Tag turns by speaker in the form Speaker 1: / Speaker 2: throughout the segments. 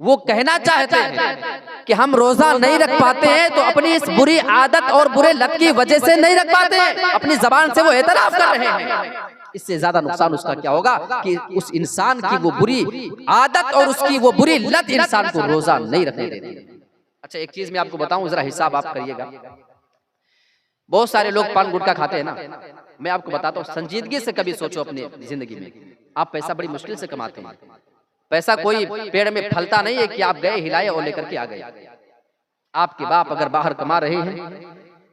Speaker 1: वो कहना चाहते हैं कि हम रोजा नहीं रख पाते हैं तो अपनी इस बुरी आदत और बुरे लत की वजह से नहीं रख पाते हैं, अपनी जबान से वो एतराफ कर रहे हैं। इससे ज्यादा नुकसान उसका क्या होगा कि उस इंसान की वो बुरी आदत और उसकी वो बुरी लत इंसान को रोजा नहीं रखने देती। अच्छा, एक चीज मैं आपको बताऊं, जरा हिसाब आप करिएगा। बहुत सारे लोग पान गुटखा खाते हैं ना, मैं आपको बताता हूँ, संजीदगी से कभी सोचो अपनी जिंदगी में। आप पैसा बड़ी मुश्किल से कमाते हैं, पैसा कोई पेड़ में फलता नहीं है कि आप गए हिलाए और लेकर के आ गए। आपके बाप अगर बाहर कमा रहे हैं,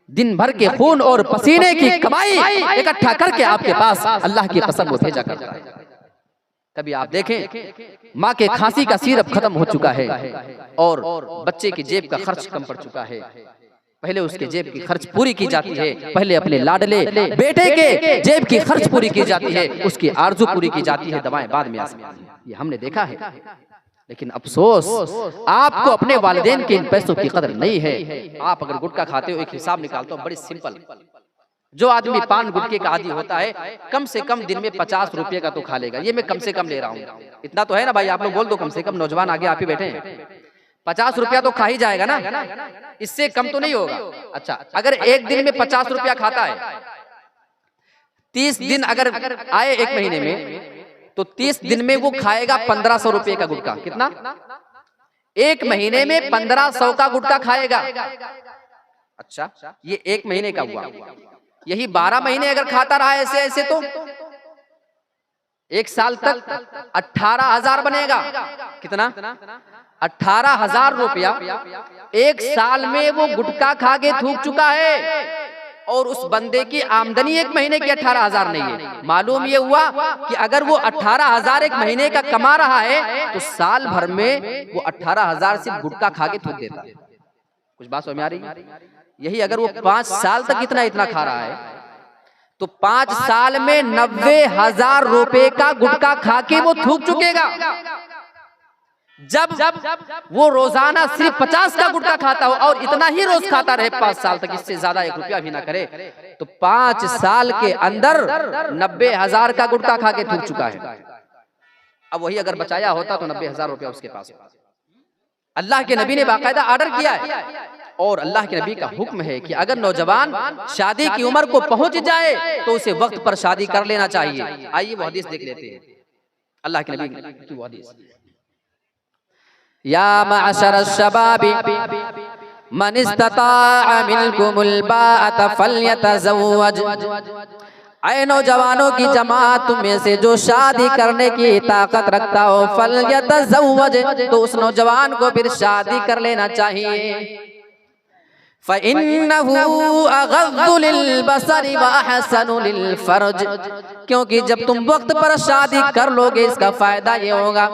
Speaker 1: दिन भर के खून और पसीने की कमाई इकट्ठा करके आपके पास अल्लाह की कसम वो भेजा करता है। कभी आप देखें, माँ के खांसी का सिरप खत्म हो चुका है और बच्चे की जेब का खर्च कम पड़ चुका है। पहले उसके जेब की खर्च पूरी की जाती है, पहले अपने लाडले बेटे के जेब की खर्च पूरी की जाती है, उसकी आरजू पूरी की जाती है, दवाएं बाद में आती हैं। ये हमने देखा है। लेकिन अफसोस, आपको अपने वालिदैन के इन पैसों की कदर नहीं है। आप अगर गुटखा खाते हो, एक हिसाब निकालते हो बड़ी सिंपल, जो आदमी पान गुटखे का आदी होता है कम से कम दिन में 50 रुपये का तो खा लेगा। ये मैं कम से कम ले रहा हूँ, इतना तो है ना भाई, आप लोग बोल दो कम से कम, नौजवान आगे आप ही बैठे हैं, 50 रुपया तो खा ही जाएगा ना, इससे कम तो नहीं होगा। अच्छा, अगर एक दिन में 50 रुपया खाता है, 30 दिन अगर आए एक महीने में, तो 30 दिन में वो खाएगा 1500 रुपये का गुटखा। कितना? एक महीने में 1500 का गुटखा खाएगा। अच्छा, ये एक महीने का हुआ। यही 12 महीने अगर खाता रहा ऐसे ऐसे तो एक साल तक 18,000 बनेगा। कितना? 18,000 रुपया एक साल में वो गुटखा खा के थूक चुका है। और उस बंदे की आमदनी एक महीने की 18,000 नहीं है। मालूम ये हुआ कि अगर वो 18,000 एक महीने का कमा रहा है तो साल भर में वो 18,000 सिर्फ गुटखा खा के थूक देता है। कुछ बात समझ में आ रही है? यही अगर वो 5 साल तक इतना इतना खा रहा है तो 5 साल में 90,000 रुपए का गुटखा खा के वो थूक चुकेगा। जब वो रोजाना सिर्फ 50 का गुटखा खाता हो और इतना ही रोज खाता रहे 5 साल तक, इससे ज्यादा 1 रुपया भी ना करे, तो 5 साल के अंदर 90,000 का गुटखा खा के थूक चुका है। अब वही अगर बचाया होता तो 90,000 रुपया उसके पास। अल्लाह के नबी ने बाकायदा ऑर्डर किया है और अल्लाह के नबी का हुक्म है कि अगर नौजवान शादी की उम्र को पहुंच जाए तो उसे वक्त पर शादी कर लेना चाहिए। आइए वो हदीस देख लेते हैं, अल्लाह के नबी की वो हदीस। या मअशर शबाबी मन इस्तताअ मिनकुमुल बाअत फल्यतज़व्वज। ऐ नौजवानों की जमात, तुम में से जो शादी करने की ताकत रखता हो, फल्यतज़व्वज, तो उस नौजवान को फिर शादी कर लेना चाहिए। फ़इन्नहु अग़ज़्ज़ु लिलबसरि व अहसनु लिलफ़र्ज, क्योंकि जब तुम वक्त पर शादी कर लोगे इसका फायदा ये होगा,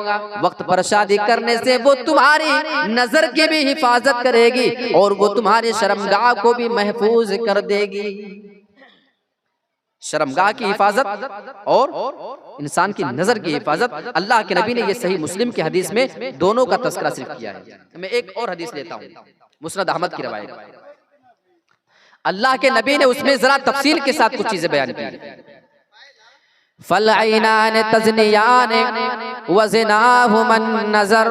Speaker 1: वक्त पर शादी करने से वो तुम्हारी नजर की भी हिफाजत करेगी और वो तुम्हारी शर्मगाह को भी महफूज कर देगी। शर्मगाह की हिफाजत और इंसान की नजर की हिफाजत, अल्लाह के नबी ने ये सही मुस्लिम की हदीस में दोनों का तस्करा सिर्फ किया है। मैं एक और हदीस लेता हूँ, मुस्नद अहमद की रवायत। अल्लाह के नबी ने उसमें जरा तफसील के साथ कुछ चीजें बयान की। फल ऐनान तज़नियान व ज़िनाहुमन नज़र,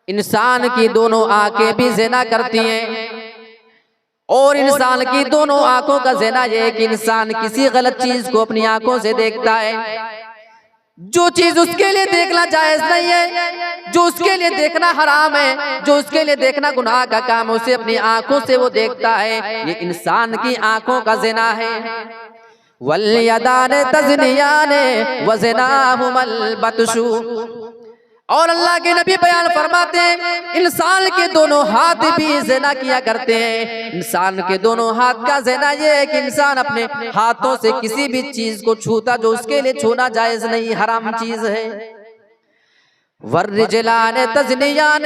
Speaker 1: इंसान की दोनों आंखें भी ज़िना करती हैं और इंसान की दोनों आंखों का ज़िना ये है कि इंसान किसी गलत चीज को अपनी आंखों से देखता है। जो चीज उसके लिए देखना जायज नहीं है, जो उसके लिए देखना हराम है, जो उसके लिए देखना गुनाह का काम, उसे अपनी आंखों से वो देखता है। ये इंसान की आंखों का ज़िना है। वल यदान तज़नियान व ज़िनाहुमुल बत्शु, और अल्लाह के नबी बयान फरमाते हैं इंसान के दोनों हाथ भी ज़िना किया करते हैं। इंसान के दोनों हाथ का ज़िना ये है कि इंसान अपने हाथों से किसी भी चीज को छूता जो उसके लिए छूना जायज नहीं, हराम चीज है। वर्रिजलान तज़नियान,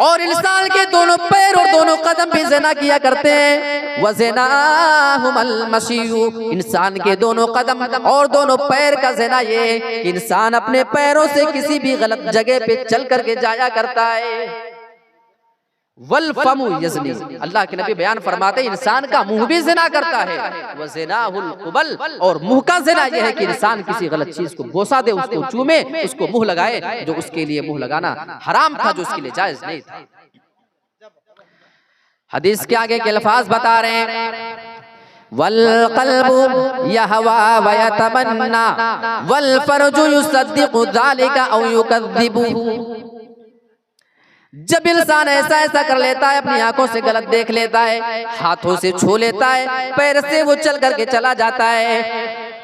Speaker 1: और इंसान के दोनों पैर और दोनों कदम भी ज़िना किया करते हैं। वज़िनाहुमुल मशीयु, इंसान के दोनों कदम और दोनों पैर का ज़िना ये है कि इंसान अपने पैरों से किसी भी गलत जगह पे चल करके जाया करता है। वल फमु यज़नी, अल्लाह के नबी बयान फरमाते हैं इंसान का मुंह भी ज़िना करता है। व ज़िनाहुल क़ुबल, और मुंह का ज़िना यह है कि इंसान किसी गलत चीज को बोसा दे, उसको चूमे, उसको मुंह लगाए, जो उसके लिए मुंह लगाना हराम था, जो उसके लिए जायज नहीं था। हदीस के आगे के अल्फाज बता रहे हैं, वल क़ल्बु यहवा व यतमन्ना वल फरजु युसद्दिक़ु ज़ालिका औ युकज़्ज़िबु। जब इंसान ऐसा ऐसा कर लेता है, अपनी आंखों से गलत देख लेता है, हाथों से छू लेता है, पैर से वो चल करके चला जाता है,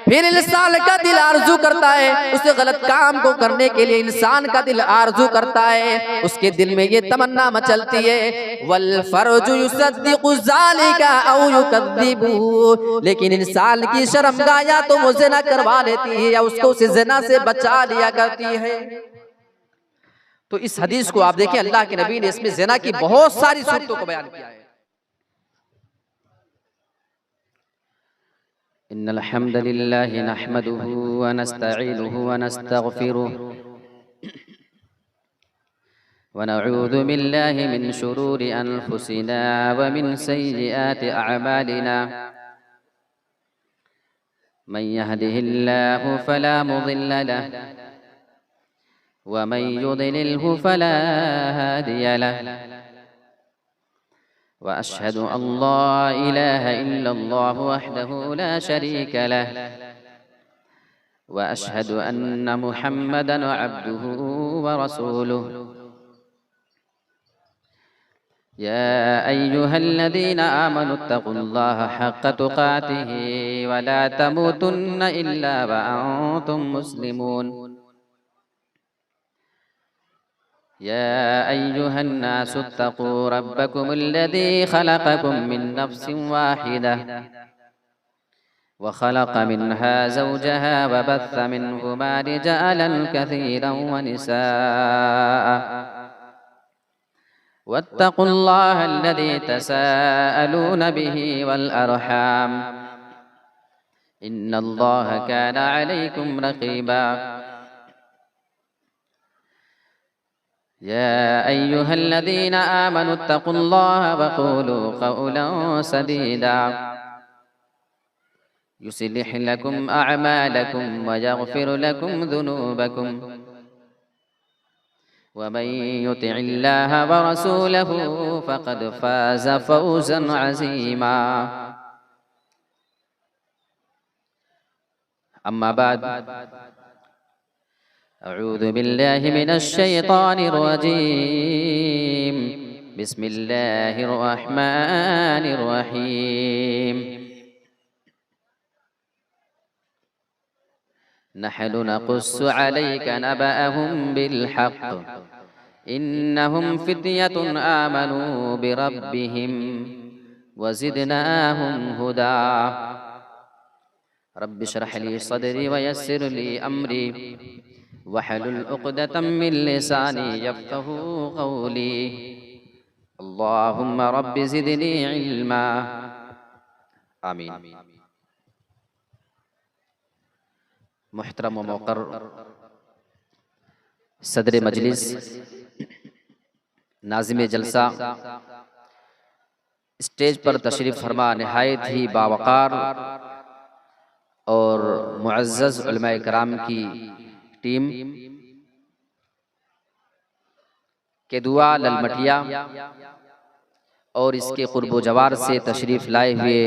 Speaker 1: फिर इंसान का दिल आरजू करता है, उस गलत काम को करने के लिए इंसान का दिल आरजू करता है, उसके दिल में ये तमन्ना मचलती है, वल फरजु युसद्दिक़ु ज़ालिका औ युकज़्ज़िबु, लेकिन इंसान की शर्मगाह या तो वो ज़िना करवा लेती है या उसको उस ज़िना से बचा लिया करती है। तो इस हदीस को आप देखें, अल्लाह के नबी ने इसमें ज़िना की बहुत सारी सूरतों को बयान किया है।
Speaker 2: इन्नल हम्दुलिल्लाहि नहमदुहु व नस्तईनुहु व नस्तगफिरुहु व नऊज़ु बिल्लाहि मिन शुरूरि अनफुसिना व मिन सय्यिआति अअमालिना मन यहदिहिल्लाहु फला मुदिल्ल लहु वमन युद्लिल्हु फला हादिय लहु व अशहदु अल्ला इलाहा इल्लल्लाहु वहदहु ला शरीका लहु व अशहदु अन्न मुहम्मदन अब्दुहु व रसूलुहु। या अय्युहल्लज़ीना आमनुत्तक़ुल्लाहा हक़्क़ तुक़ातिहि व ला तमूतुन्न इल्ला व अंतुम मुस्लिमून। या अय्युहन्नासु इत्तक़ू रब्बकुमुल्लज़ी खलक़कुम मिन नफ्सिन वाहिदा व खलक़ मिन्हा ज़ौजहा व बस्स मिन्हुमा रिजालन कसीरन व निसाअ वत्तक़ुल्लाहल्लज़ी तसाअलून बिही वल अरहाम इन्नल्लाहा कान अलैकुम रक़ीबा। या अय्युहल्लज़ीना आमनुत्तक़ुल्लाहा व क़ूलू क़ौलन सदीदा युस्लिह लकुम अअमालकुम व यग़फिर लकुम ज़ुनूबकुम व मन युतिइल्लाहा व रसूलहु फ़क़द फ़ाज़ फ़ौज़न अज़ीमा। अम्मा बाद, अऊज़ु बिल्लाहि मिनश शैतानिर रजीम, बिस्मिल्लाहिर रहमानिर रहीम। नहनु नक़ुस्सु अलैका नबअहुम बिलहक़्क़ इन्नहुम फ़ित्यतुन आमनू बिरब्बिहिम व ज़िदनाहुम हुदा। रब्बि इश्रह ली सदरी व यस्सिर ली अमरी वहलुल उक़दतम मिन लिसानी यफ़क़हू क़ौली। अल्लाहुम्मा रब्बि ज़िदनी इल्मा। आमीन। मुहतरम व मुक़र्रर सदर मजलिस, नाज़िम जलसा, स्टेज पर तशरीफ़ फरमा निहायत ही बावक़ार और मुअज़्ज़ज़ उलमाए कराम की टीम, केदुआ ललमटिया और इसके क़ुर्ब जवार से तशरीफ़ लाए हुए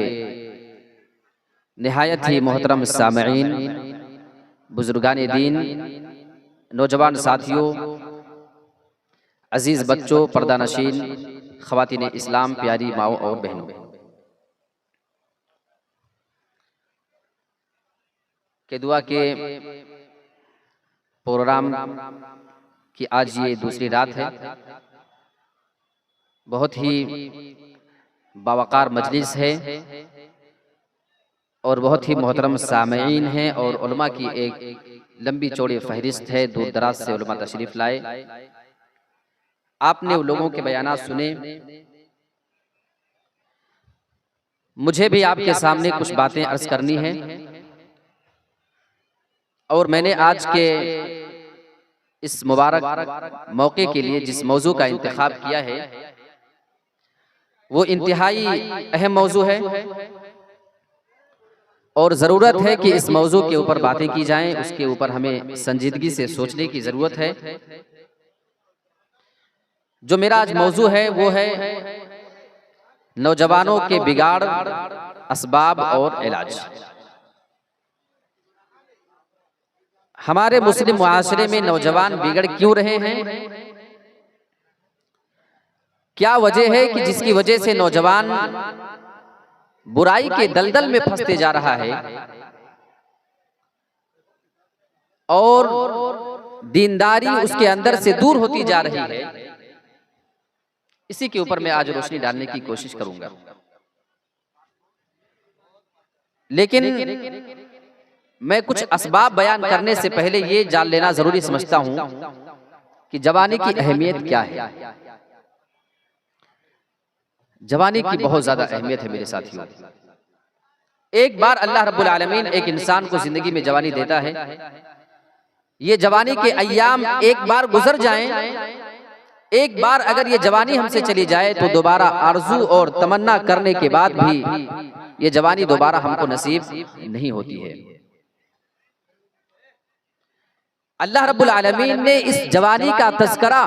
Speaker 2: निहायत ही मोहतरम सामईन, बुजुर्गान दीन, नौजवान साथियों, अजीज़ बच्चों, पर्दा नशीन, ख़वातीन इस्लाम, प्यारी माओ और बहनों, केदुआ के प्रोग्राम की आज ये दूसरी रात है। बहुत ही बावक़ार मजलिस है और बहुत ही मोहतरम सामईन हैं और उलमा की एक लंबी चौड़ी फहरिस्त है। दूर दराज से उलमा तशरीफ़ लाए, आपने उन लोगों के बयानात सुने। मुझे भी आपके सामने कुछ बातें अर्ज़ करनी है और मैंने आज के इस मुबारक मौके के लिए जिस मौजू का इंतखाब किया है वो इंतहाई अहम मौजू है और ज़रूरत है कि इस मौजू के ऊपर बातें की जाएं, उसके ऊपर हमें संजीदगी से सोचने की ज़रूरत है। जो मेरा आज मौजू है वो है नौजवानों के बिगाड़, असबाब और इलाज। हमारे मुस्लिम मुआशरे में नौजवान बिगड़ क्यों रहे हैं? क्या वजह है कि जिसकी वजह से नौजवान बुराई के दलदल में फंसते जा रहा है और दीनदारी उसके अंदर से दूर होती जा रही है? इसी के ऊपर मैं आज रोशनी डालने की कोशिश करूंगा। लेकिन मैं कुछ असबाब बयान करने से पहले ये जान लेना जरूरी समझता हूं कि जवानी की अहमियत क्या है। जवानी की बहुत ज्यादा अहमियत है मेरे साथियों। एक बार अल्लाह रब्बुल आलमीन एक इंसान को जिंदगी में जवानी देता है। ये जवानी के अय्याम एक बार गुजर जाएं, एक बार अगर ये जवानी हमसे चली जाए तो दोबारा आरजू और तमन्ना करने के बाद भी ये जवानी दोबारा हमको नसीब नहीं होती है। अल्लाह रब्बुल आलमीन ने इस जवानी का तज़किरा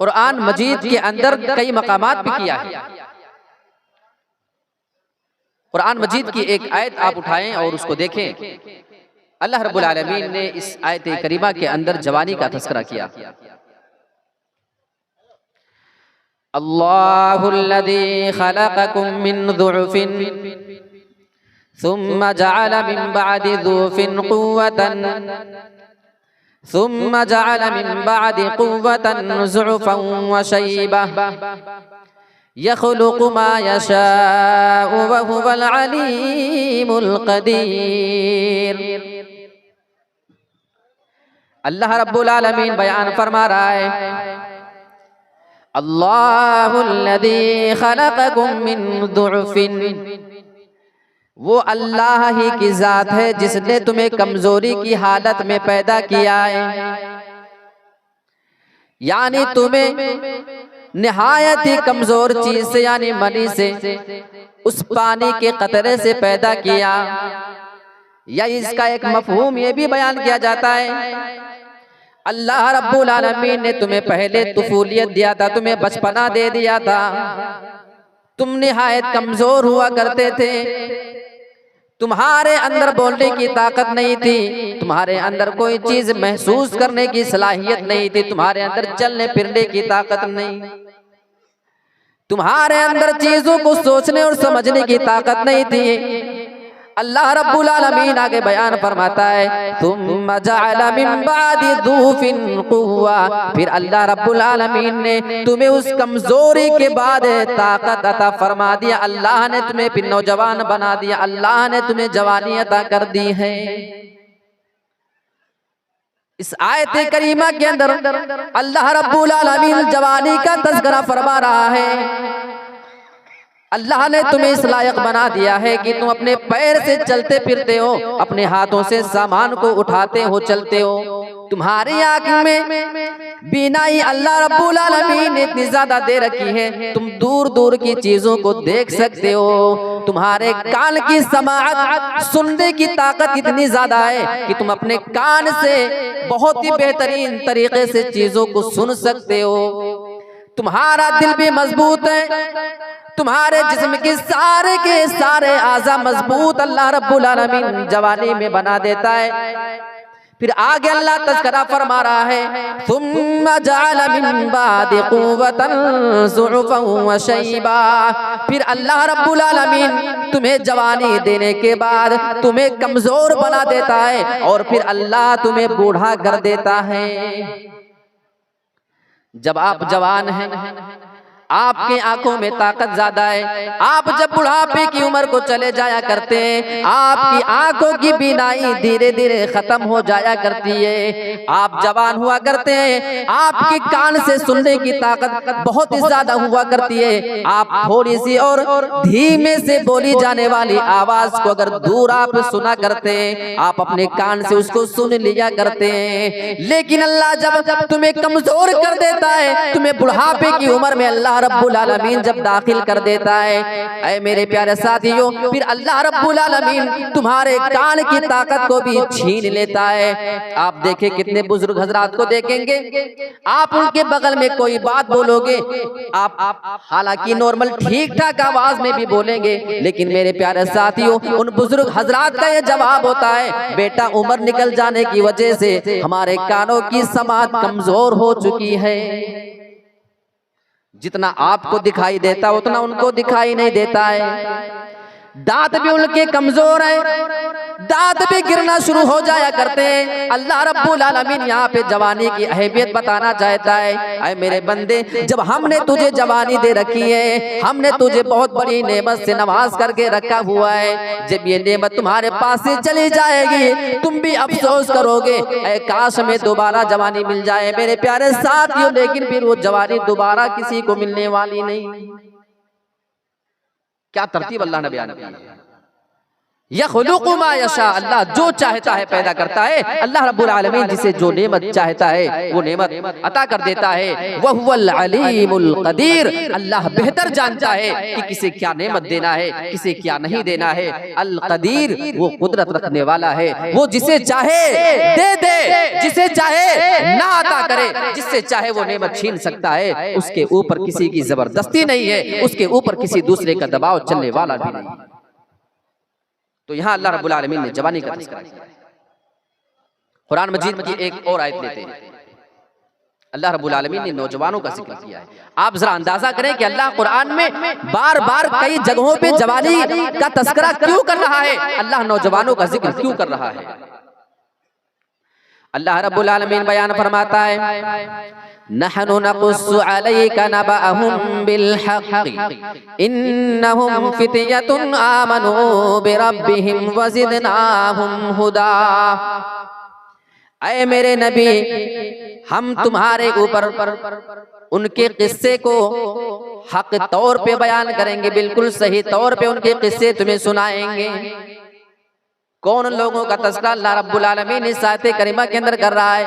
Speaker 2: कुरान मजीद के अंदर कई मकामात पे किया है। कुरान मजीद की एक आयत आप उठाएं और उसको देखें। अल्लाह रब्बुल आलमीन ने इस आयत करीमा के अंदर जवानी का तज़किरा किया। अल्लाहुल्लज़ी खलक़कुम मिन दुअफ़िन सुम्मा जअल मिन बअदि दुअफ़िन क़ुव्वतन सुम्मा जअल मिन बअदि क़ुव्वतन ज़ुअफ़न व शैबह यख़्लुक़ु मा यशाअु व हुवल अलीमुल क़दीर। अल्लाह रब्बुल आलमीन बयान फरमा रहा है, अल्लाहुल्लज़ी खलक़कुम मिन दुअफ़िन, वो अल्लाह ही की जात है जिसने तुम्हें कमजोरी की हालत में पैदा किया है। यानी तुम्हें निहायत ही कमजोर चीज से यानी मनी से, उस पानी के कतरे से पैदा किया। या इसका एक मफहूम ये भी बयान किया जाता है, अल्लाह रब्बुल आलमीन ने तुम्हें पहले तुफूलियत दिया था, तुम्हें बचपना दे दिया था, तुम निहायत कमजोर हुआ करते थे, तुम्हारे अंदर बोलने की ताकत नहीं थी, तुम्हारे अंदर कोई चीज महसूस करने की सलाहियत नहीं थी, तुम्हारे अंदर चलने फिरने की ताकत नहीं, तुम्हारे अंदर चीजों को सोचने और समझने की ताकत नहीं थी। अल्लाह रब्बुल आलमीन आगे बयान फरमाता है, सुम्मा जअल मिन बअदि दुअफ़िन क़ुव्वा, फिर अल्लाह रब्बुल आलमीन ने तुम्हें उस कमजोरी के बाद ताकत अता फरमा दिया। अल्लाह ने तुम्हें फिर नौजवान बना दिया, अल्लाह ने तुम्हें जवानी अता कर दी है। इस आयत करीमा के अंदर अल्लाह रब्बुल आलमीन जवानी का तज़किरा फरमा रहा है। अल्लाह ने तुम्हें इस लायक बना दिया है कि तुम अपने पैर से चलते फिरते हो, अपने हाथों से सामान को उठाते हो, चलते हो। तुम्हारी आँख में बीनाई अल्लाह रब्बुल आलमीन ने इतनी ज्यादा दे रखी है, तुम दूर दूर की चीजों को देख सकते हो। तुम्हारे कान की समाअत, सुनने की ताकत इतनी ज्यादा है कि तुम अपने कान से बहुत ही बेहतरीन तरीके से चीजों को सुन सकते हो। तुम्हारा दिल भी मजबूत है, तुम्हारे जिस्म के सारे आज़ा मजबूत अल्लाह रब्बुल आलमीन जवानी में बना देता है। फिर आगे अल्लाह तज़किरा फरमा रहा है, सुम्मा जअल मिन बअदि क़ुव्वतन ज़ुअफ़न व शैबा, फिर अल्लाह रब्बुल आलमीन तुम्हें जवानी देने के बाद तुम्हें कमजोर बना देता है और फिर अल्लाह तुम्हें बूढ़ा कर देता है। जब आप जवान हैं, आपके आंखों में ताकत ज्यादा है, आप जब बुढ़ापे की उम्र को चले जाया करते हैं, आपकी आंखों की बीनाई धीरे धीरे खत्म हो जाया करती है। आप जवान हुआ करते हैं, आपकी कान से सुनने की ताकत बहुत ही ज्यादा हुआ करती है। आप थोड़ी सी और धीमे से बोली जाने वाली आवाज को अगर दूर आप सुना करते हैं, आप अपने कान से उसको सुन लिया करते हैं। लेकिन अल्लाह जब तुम्हें कमजोर कर देता है, तुम्हें बुढ़ापे की उम्र में अल्लाह अल्लाह रब्बुल आलमीन जब दाखिल कर देता है, ऐ मेरे प्यारे साथियों, फिर अल्लाह रब्बुल आलमीन तुम्हारे कान की ताकत को भी छीन लेता है। आप देखें कितने बुजुर्ग हजरात को देखेंगे, आप उनके बगल में कोई बात बोलोगे, आप हालांकि नॉर्मल ठीक ठाक आवाज में भी बोलेंगे, लेकिन मेरे प्यारे साथियों उन बुजुर्ग हजरात का ये जवाब होता है, बेटा उम्र निकल जाने की वजह से हमारे कानों की समात कमजोर हो चुकी है। जितना आपको दिखाई देता उतना उनको दिखाई नहीं देता है। दांत भी उनके कमजोर हैं, दांत भी गिरना शुरू हो जाया करते हैं। अल्लाह रब्बुल आलमीन यहाँ पे जवानी की अहमियत बताना चाहता है। ऐ मेरे बंदे, जब हमने तुझे जवानी दे रखी है, हमने तुझे बहुत बड़ी नेमत से नवाज करके रखा हुआ है, जब ये नेमत तुम्हारे पास से चली जाएगी तुम भी अफसोस करोगे, ऐ काश में दोबारा जवानी मिल जाए मेरे प्यारे साथियों। लेकिन फिर वो जवानी दोबारा किसी को मिलने वाली नहीं। क्या तरतीब अल्लाह ने बयान की है। यखलुकु मा यशा, अल्लाह जो चाहता है पैदा करता है। अल्लाह रब्बुल आलमीन जिसे जो नेमत चाहता है वो नेमत अता कर देता है। वहुवल अलीमुल कदीर, अल्लाह बेहतर जानता है कि किसे क्या नेमत देना है, किसे क्या नहीं देना है। अल कदीर, वो कुदरत रखने वाला है, वो जिसे चाहे दे दे, जिसे चाहे ना अता करे, जिससे चाहे वो नेमत छीन सकता है। उसके ऊपर किसी की जबरदस्ती नहीं है, उसके ऊपर किसी दूसरे का दबाव चलने वाला भी नहीं। तो यहां अल्लाह रब्बुल आलमीन ने जवानी का तज़किरा किया। कुरान मजीद की एक और आयत लेते हैं, अल्लाह रब्बुल आलमीन ने नौजवानों का जिक्र किया है। आप जरा अंदाजा करें कि अल्लाह कुरान में बार बार कई जगहों पे जवानी का तज़किरा क्यों कर रहा है, अल्लाह नौजवानों का जिक्र क्यों कर रहा है। अल्लाह रब्बुल आलमीन बयान फरमाता है, नहनु नक़ुस्सु अलैका नबअहुम बिल हक़्क़ि इन्नहुम फित्यतुन आमनू बिरब्बिहिम वज़िदनाहुम हुदा। ऐ मेरे नबी, हम तुम्हारे ऊपर उनके किस्से को हक तौर पे बयान करेंगे, बिल्कुल सही तौर पे उनके किस्से तुम्हें सुनाएंगे। कौन लोगों का तज़किरा अल्लाह रब्बुल आलमीन इस आयत करीमा के अंदर कर रहा है।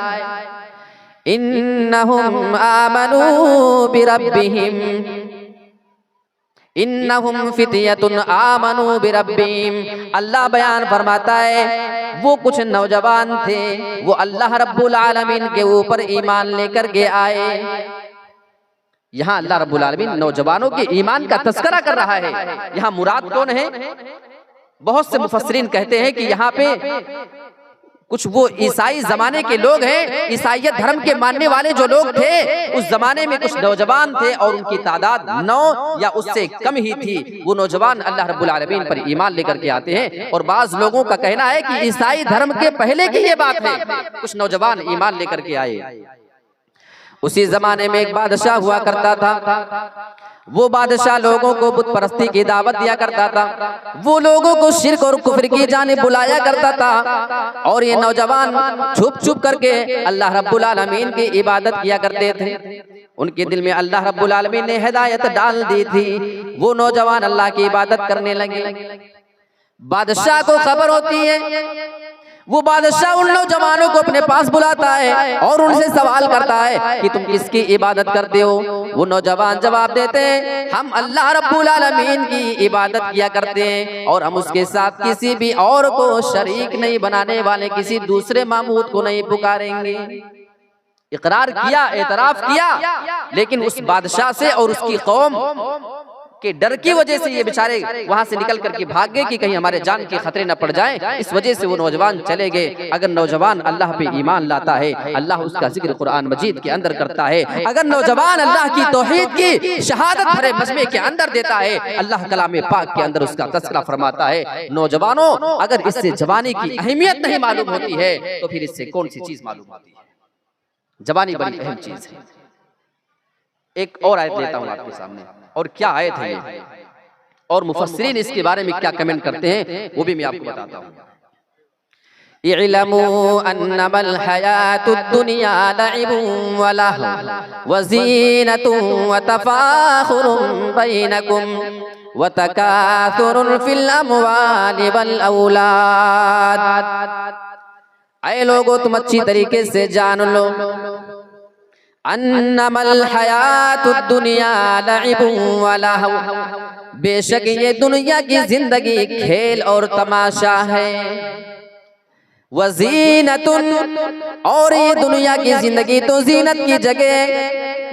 Speaker 2: इन्नहुम आमनू बिरब्बिहिम, इन्नहुम फित्यतुन आमनू बिरब्बिहिम। अल्लाह बयान फरमाता है वो कुछ नौजवान थे, वो अल्लाह रब्बुल आलमीन के ऊपर ईमान लेकर के आए। यहाँ अल्लाह रब्बुल आलमीन नौजवानों के ईमान का तज़किरा कर रहा है। यहाँ मुराद कौन है? बहुत से मुफस्सिरीन कहते हैं कि यहाँ पे कुछ वो ईसाई जमाने के लोग हैं, ईसाइयत धर्म के मानने वाले जो लोग थे उस जमाने में कुछ नौजवान थे और उनकी तादाद 9 या उससे कम ही थी। वो नौजवान अल्लाह रब्बुल आलमीन पर ईमान लेकर के आते हैं। और बाज लोगों का कहना है कि ईसाई धर्म के पहले की ये बात है, कुछ नौजवान ईमान लेकर के आए। उसी जमाने में एक बादशाह हुआ करता था, वो बादशाह लोगों को बुत परस्ती की दावत दिया करता था, वो लोगों को शिर्क और कुफ्र की जानिब बुलाया करता था। और ये नौजवान छुप छुप करके अल्लाह रब्बुल आलमीन की इबादत किया करते थे। उनके दिल में अल्लाह रब्बुल आलमीन ने हिदायत डाल दी थी, वो नौजवान अल्लाह की इबादत करने लगे। बादशाह को खबर होती है, वो बादशाह उन नौजवानों को अपने पास बुलाता है और उनसे सवाल करता है कि तुम किसकी इबादत करते हो। वो नौजवान जवाब देते हैं, हम अल्लाह रब्बुल आलमीन की इबादत किया करते हैं और हम उसके साथ किसी भी और को शरीक नहीं बनाने वाले, किसी दूसरे मामूद को नहीं पुकारेंगे। इकरार किया, एतराफ किया, लेकिन उस बादशाह से और उसकी कौम के डर की वजह से ये बेचारे वहां से निकल करके भाग गए कि कहीं हमारे जान के खतरे न पड़ जाएं। इस वजह से वो नौजवान चले गए। अगर नौजवान अल्लाह पे ईमान लाता है, अल्लाह उसका जिक्र कुरान मजीद के अंदर करता है। अगर नौजवान अल्लाह की तौहीद की शहादत भरे मजमे के अंदर देता है, अल्लाह कलाम पाक के अंदर उसका तज़किरा फरमाता है। नौजवानों, अगर इससे जवानी की अहमियत नहीं मालूम होती है तो फिर इससे कौन सी चीज मालूम होती है? जवानी बड़ी अहम चीज है। एक और आयत लेता हूं आपके सामने, और क्या आयत है ये, और मुफस्सिरीन इसके बारे में क्या कमेंट करते हैं वो भी मैं आपको बताता हूं। इअलमू अन्नमल हयातुद दुनिया लइबुन व लहवुन व ज़ीनतुन व तफाखुरुन बैनकुम व तकासुरुन फिल अमवालि वल औलाद। ऐ लोगों, तुम अच्छी तरीके से जान लो, अन्नमल हयातुद दुनिया लइबुन व लहव, बेशक ये दुनिया की जिंदगी खेल और तमाशा है। वज़ीनतुन, और ये दुनिया की जिंदगी तो जीनत की जगह,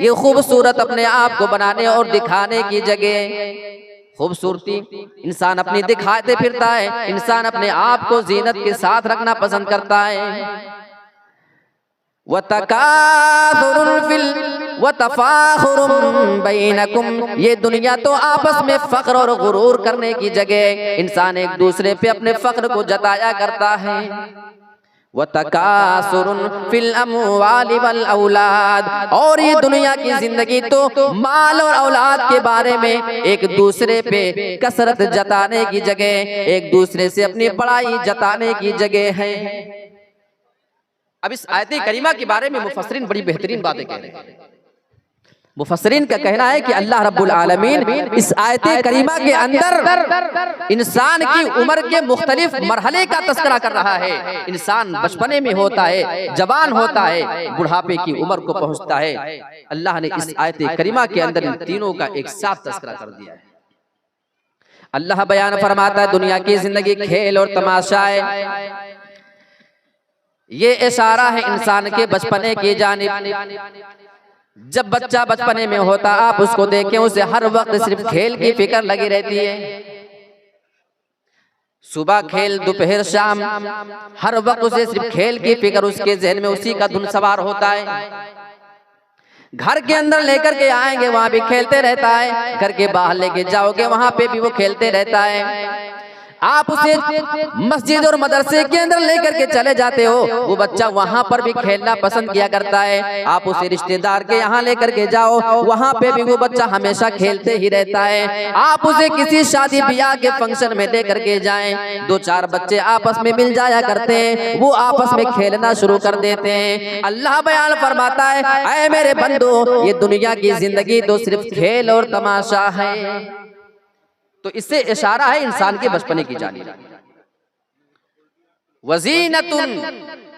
Speaker 2: ये खूबसूरत अपने आप को बनाने और दिखाने की जगह। खूबसूरती इंसान अपनी दिखाते फिरता है, इंसान अपने आप को जीनत के साथ रखना पसंद करता है। वतफाखुरुम बैनकुम, ये दुनिया तो आपस में फख्र और गुरूर करने की जगह, इंसान एक दूसरे पे अपने फख्र को जताया करता है। वतकासुरुन फिल अमवालि वल औलाद, और ये दुनिया की जिंदगी तो माल और औलाद के बारे में एक दूसरे पे कसरत जताने की जगह, एक दूसरे से अपनी बड़ाई जताने की जगह है। अब इस आयत करीमा के बारे में मुफस्सिरीन बड़ी बेहतरीन बातें कह रहे हैं। मुफस्सिरीन का कहना है कि अल्लाह रब्बुल आलमीन इस आयत करीमा के अंदर इंसान की उम्र के मुख्तलिफ मरहले का तस्करा कर रहा है। इंसान बचपने में होता है, जवान होता है, बुढ़ापे की उम्र को पहुंचता है। अल्लाह ने इस आयत करीमा के अंदर इन तीनों का एक साथ तस्करा कर दिया है। अल्लाह बयान फरमाता है दुनिया की जिंदगी खेल और तमाशा है। ये इशारा है इंसान के बचपने की जानिब। जब बच्चा बचपने में होता, आप उसको देखें, उसे हर वक्त सिर्फ खेल की फिक्र लगी रहती है। सुबह खेल, दोपहर शाम, हर वक्त उसे सिर्फ खेल की फिक्र, उसके जहन में उसी का धुन सवार होता है। घर के अंदर लेकर के आएंगे, वहां भी खेलते रहता है। घर के बाहर लेके जाओगे, वहां पे भी वो खेलते रहता है। आप उसे मस्जिद और मदरसे के अंदर लेकर के चले जाते हो, वो बच्चा वहां पर भी खेलना पसंद किया करता है। आप उसे रिश्तेदार के यहाँ लेकर के जाओ, वहां पे भी वो बच्चा हमेशा खेलते ही रहता है। आप उसे किसी शादी ब्याह के फंक्शन में लेकर के जाएं, दो चार बच्चे आपस में मिल जाया करते हैं, वो आपस में खेलना शुरू कर देते हैं। अल्लाह बयान फरमाता है, ऐ मेरे बंदो, ये दुनिया की जिंदगी तो सिर्फ खेल और तमाशा है। तो इससे इशारा है इंसान के बचपने की जानिब। वज़ीनतुन,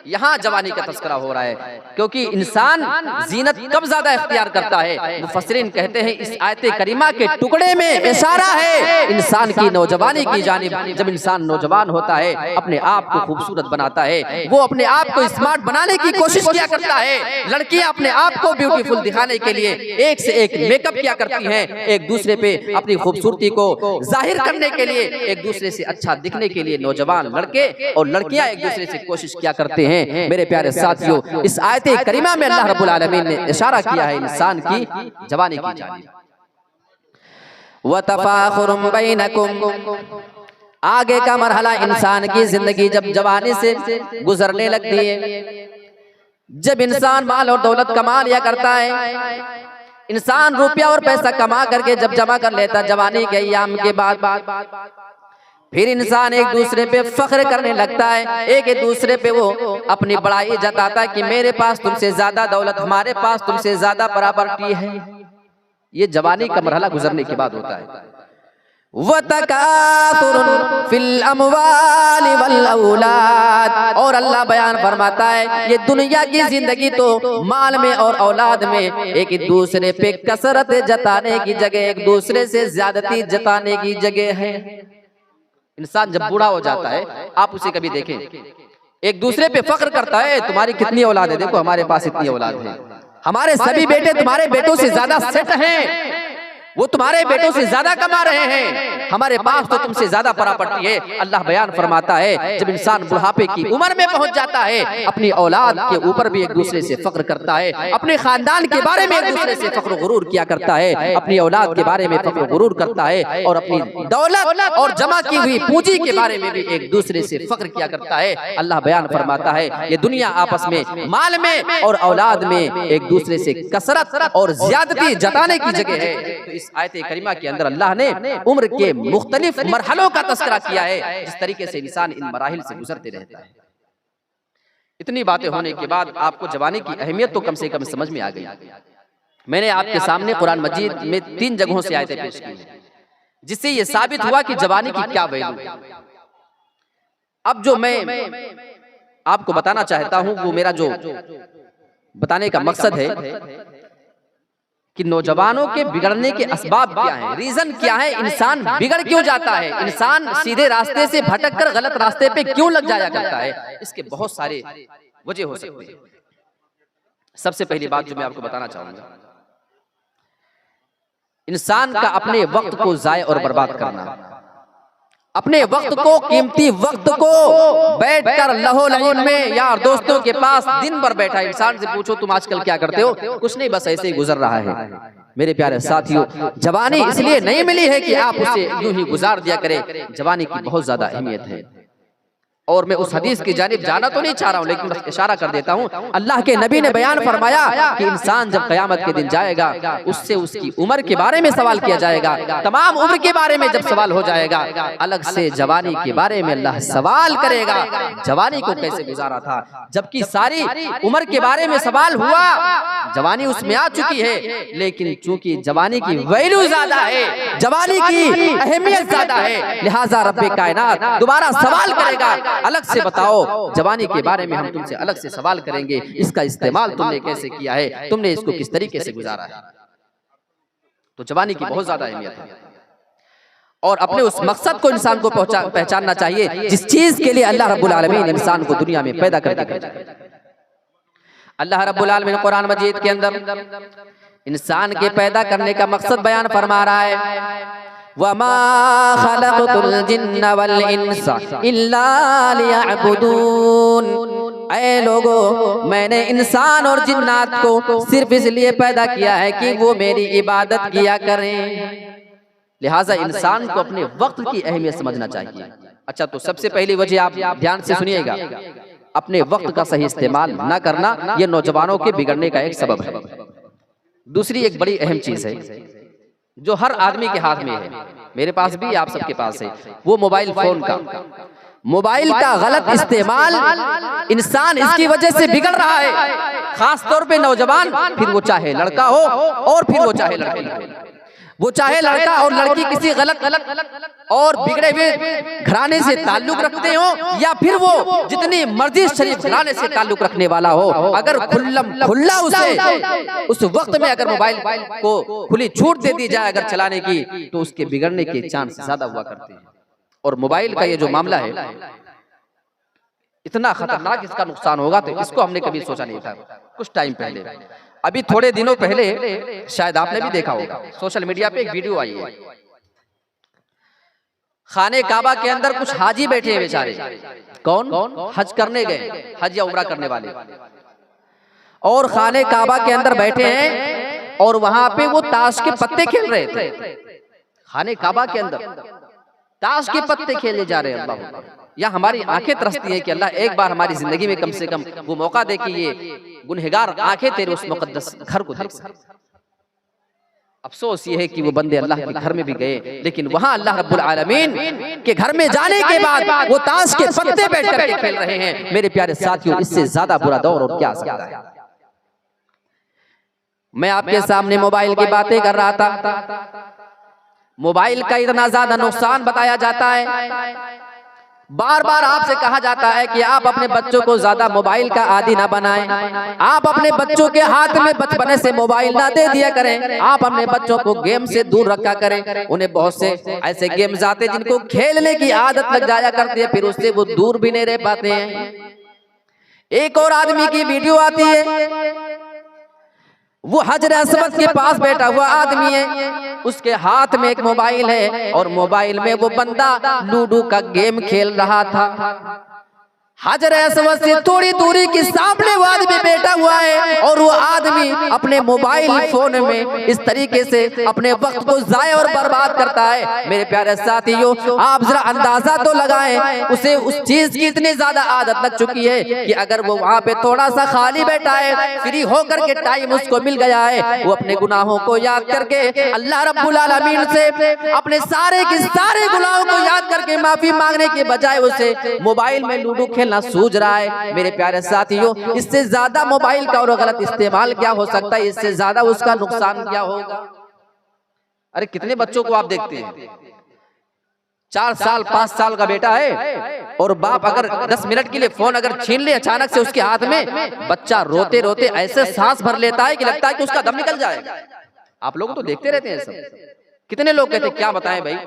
Speaker 2: यहाँ जवानी का तस्करा हो रहा है, क्योंकि इंसान जीनत कब ज्यादा इख्तियार करता है। मुफस्सिरीन कहते हैं इस आयत करीमा के टुकड़े में इशारा है इंसान की नौजवानी की जानिब। जब इंसान नौजवान होता है, अपने आप को खूबसूरत बनाता है, वो अपने आप को स्मार्ट बनाने की कोशिश किया करता है। लड़कियां अपने आप को ब्यूटीफुल दिखाने के लिए एक से एक मेकअप किया करती हैं, एक दूसरे पे अपनी खूबसूरती को जाहिर करने के लिए, एक दूसरे से अच्छा दिखने के लिए नौजवान लड़के और लड़कियां एक दूसरे से कोशिश किया करते हैं। मेरे प्यारे साथियों, इस आयत करीमा में अल्लाह रब्बुल आलमीन ने इशारा किया है इंसान की जवानी की जानिब। वतफाखुरुम बैनकुम, आगे का मरहला इंसान की जिंदगी जब जवानी से गुजरने लगती है, जब इंसान माल और दौलत कमा लिया करता है, इंसान रुपया और पैसा कमा करके जब जमा कर लेता जवानी के अय्याम के बाद, फिर इंसान एक दूसरे पे फख्र करने लगता है। एक दूसरे पे वो अपनी बड़ाई जताता है कि मेरे पास तुमसे ज्यादा दौलत, हमारे पास तुमसे ज्यादा प्रॉपर्टी है। ये जवानी का मरहला गुजरने के बाद होता है। वतकासुरुन फिल अमवालि वल औलाद, और अल्लाह बयान फरमाता है ये दुनिया की जिंदगी तो माल में और औलाद में एक दूसरे पे कसरत जताने की जगह, एक दूसरे से ज्यादती जताने की जगह है। इंसान जब बूढ़ा हो जाता है, आप उसे कभी देखें, एक दूसरे पे फख्र करता है, तुम्हारी कितनी औलाद है, देखो हमारे पास इतनी औलाद है, हमारे सभी बेटे तुम्हारे बेटों से ज्यादा सेट हैं, वो तुम्हारे बेटों से ज्यादा कमा रहे हैं, हमारे पास तो तुमसे ज्यादा प्रॉपर्टी है। अल्लाह बयान फरमाता है जब इंसान बुढ़ापे की उम्र में पहुंच जाता है, अपनी औलाद के ऊपर भी एक दूसरे से फख्र करता है, अपने खानदान के बारे में एक दूसरे से फख्र गुरूर किया करता है, अपनी औलाद के बारे में फख्र गुरूर करता है, और अपनी दौलत और जमा की हुई पूंजी के बारे में भी एक दूसरे से फख्र किया करता है। अल्लाह बयान फरमाता है ये दुनिया आपस में माल में और औलाद में एक दूसरे से कसरत और ज्यादती जताने की जगह है। तो इस आयत करीमा के अंदर अल्लाह ने उम्र के मुख्तलिफ मरहलों का तस्करा किया है, जिस तरीके से इंसान इन मराहिल से गुजरते रहता है। इतनी बातें होने के बाद आपको जवानी की अहमियत तो कम से कम समझ में आ गई। मैंने आपके सामने कुरान मजीद में 3 जगहों से आयतें पेश की, जिससे यह साबित हुआ कि जवानी की क्या वैल्यू। अब जो मैं आपको बताना चाहता हूं वो मेरा जो
Speaker 1: बताने का मकसद है कि नौजवानों के बिगड़ने के असबाब क्या हैं, रीजन क्या है, इंसान बिगड़ क्यों जाता है, इंसान सीधे रास्ते से भटक कर गलत रास्ते पे क्यों लग जाया करता है। इसके बहुत सारे वजह हो सकते हैं। सबसे पहली बात जो मैं आपको बताना चाहूंगा, इंसान का अपने वक्त को जाय और बर्बाद करना, अपने वक्त को, कीमती वक्त को बैठकर लहो लहीन में यार दोस्तों के पास दिन भर बैठा। इंसान से पूछो तुम आजकल क्या करते हो, कुछ नहीं, बस ऐसे ही गुजर रहा है। मेरे प्यारे साथियों, जवानी इसलिए नहीं मिली है कि आप उसे यूं ही गुजार दिया करें। जवानी की बहुत ज्यादा अहमियत है। और मैं उस हदीस की जानिब जाना तो नहीं चाह रहा हूं, लेकिन बस इशारा कर देता हूं। अल्लाह के नबी ने बयान फरमाया कि इंसान जब कयामत के दिन जाएगा, उससे उसकी उम्र के बारे में सवाल किया जाएगा। तमाम उम्र के बारे में जब सवाल हो जाएगा, अलग से जवानी के बारे में अल्लाह सवाल करेगा, जवानी को कैसे गुजारा था। जबकि सारी उम्र के बारे में सवाल हुआ, जवानी उसमें आ चुकी है, लेकिन चूंकि जवानी की वैल्यू ज्यादा है, जवानी की अहमियत ज्यादा है, लिहाजा रब्बे कायनात दोबारा सवाल करेगा, अलग से बताओ जवानी के बारे में, हम तुमसे अलग से सवाल करेंगे, इसका इस्तेमाल तुमने कैसे किया है, तुमने इसको किस तरीके से गुजारा है। तो जवानी की बहुत ज्यादा अहमियत है। और अपने उस मकसद को इंसान को पहचानना चाहिए जिस चीज के लिए अल्लाह रब्बुल आलमीन इंसान को दुनिया में पैदा कर दिया। अल्लाह रब्बुल आलमीन कुरान मजीद के अंदर इंसान के पैदा करने का मकसद बयान फरमा रहा है, वमा खलक़तुल जिन्ना वल इंसा इल्ला लियअबुदून। ऐ लोगों, मैंने इंसान और जिन्नात को सिर्फ इसलिए पैदा किया है कि वो मेरी इबादत किया करें। लिहाजा इंसान को अपने वक्त की अहमियत समझना चाहिए। अच्छा, तो सबसे पहली वजह आप ध्यान से सुनिएगा, अपने वक्त का सही इस्तेमाल न करना, यह नौजवानों के बिगड़ने का एक सबब है। दूसरी एक बड़ी अहम चीज है जो हर आदमी के हाथ में है, मेरे पास भी, आप सबके पास है, वो मोबाइल फोन का। मोबाइल का गलत इस्तेमाल इंसान इसकी वजह से बिगड़ रहा है, खास तौर पे नौजवान, फिर वो चाहे लड़का हो और फिर वो चाहे लड़की हो। वो चाहे लड़का और लड़की किसी गलत और बिगड़े हुए घराने से ताल्लुक रखते हो, या फिर वो जितनी मर्जी शरीफ घराने से ताल्लुक रखने वाला हो, अगर खुल्ला उसे उस वक्त में अगर मोबाइल को खुली छूट दे दी जाए अगर चलाने की, तो उसके बिगड़ने के चांस ज्यादा हुआ करते हैं। और मोबाइल का ये जो मामला है इतना खतरनाक, इसका नुकसान होगा तो इसको हमने कभी सोचा नहीं था। कुछ टाइम पहले, अभी थोड़े दिनों पहले, शायद आपने भी देखा होगा, सोशल मीडिया पे एक वीडियो आई है, खाने काबा के अंदर कुछ हाजी बैठे हैं बेचारे। कौन? हज करने गए, हज या उम्रा करने वाले, और खाने काबा के अंदर बैठे हैं और वहां पे वो ताश के पत्ते खेल रहे थे। खाने काबा के अंदर ताश के पत्ते खेले जा रहे हैं। अल्लाह, या हमारी आंखें तरसती हैं कि अल्लाह एक बार हमारी जिंदगी में कम से कम वो मौका दे कि ये गुनहगार आंखें तेरे उस मुकद्दस घर को देख सकें। अफसोस ये है कि वो बंदे अल्लाह के घर में भी गए, लेकिन वहां अल्लाह रब्बुल आलमीन के घर में जाने के बाद वो ताश के पत्ते बैठ कर खेल रहे हैं। मेरे प्यारे साथियों, इससे ज्यादा बुरा दौर और क्या सकता है। मैं आपके सामने मोबाइल की बातें कर रहा था। मोबाइल का इतना ज्यादा नुकसान बताया जाता है, बार बार आपसे कहा जाता है कि आप अपने बच्चों को ज्यादा मोबाइल का आदी ना बनाएं, आप अपने बच्चों के हाथ में बचपने से मोबाइल ना दे दिया करें, आप अपने बच्चों को गेम से दूर रखा करें। उन्हें बहुत से ऐसे गेम्स आते हैं जिनको खेलने की आदत लग जाया करती है, फिर उससे वो दूर भी नहीं रह पाते हैं। एक और आदमी की वीडियो आती है, वो हजर अस्वद के पास बैठा हुआ आदमी है, उसके हाथ में एक मोबाइल है और मोबाइल में वो बंदा लूडो का गेम खेल रहा था। हजर अस्वद से थोड़ी दूरी के सामने वो आदमी बैठा हुआ है और वो आदमी अपने मोबाइल फोन में इस तरीके से अपने वक्त को जाया और बर्बाद करता है। मेरे प्यारे साथियों, आप जरा अंदाजा तो लगाएं, उसे उस चीज की इतनी ज्यादा आदत लग चुकी है कि अगर वो वहां पे थोड़ा सा खाली बैठा है, फ्री होकर के टाइम उसको मिल गया है, वो अपने गुनाहों को याद करके अल्लाह रब्बुल आलमीन से अपने सारे के सारे गुनाहों को याद करके माफी मांगने के बजाय उसे मोबाइल में लूडो खेलना सूझ रहा है। मेरे प्यारे साथियों, इससे ज्यादा मोबाइल का और गलत इस्तेमाल क्या हो सकता है, इससे ज्यादा उसका नुकसान क्या होगा। अरे कितने बच्चों को आप देखते हैं, 4 साल 5 साल का बेटा है और बाप अगर 10 मिनट के लिए फोन अगर छीन ले अचानक से उसके हाथ में, बच्चा रोते रोते ऐसे सांस भर लेता है कि लगता है कि उसका दम निकल जाएगा। आप लोग तो देखते रहते हैं सब। कितने लोग कहते हैं क्या बताएं भाई,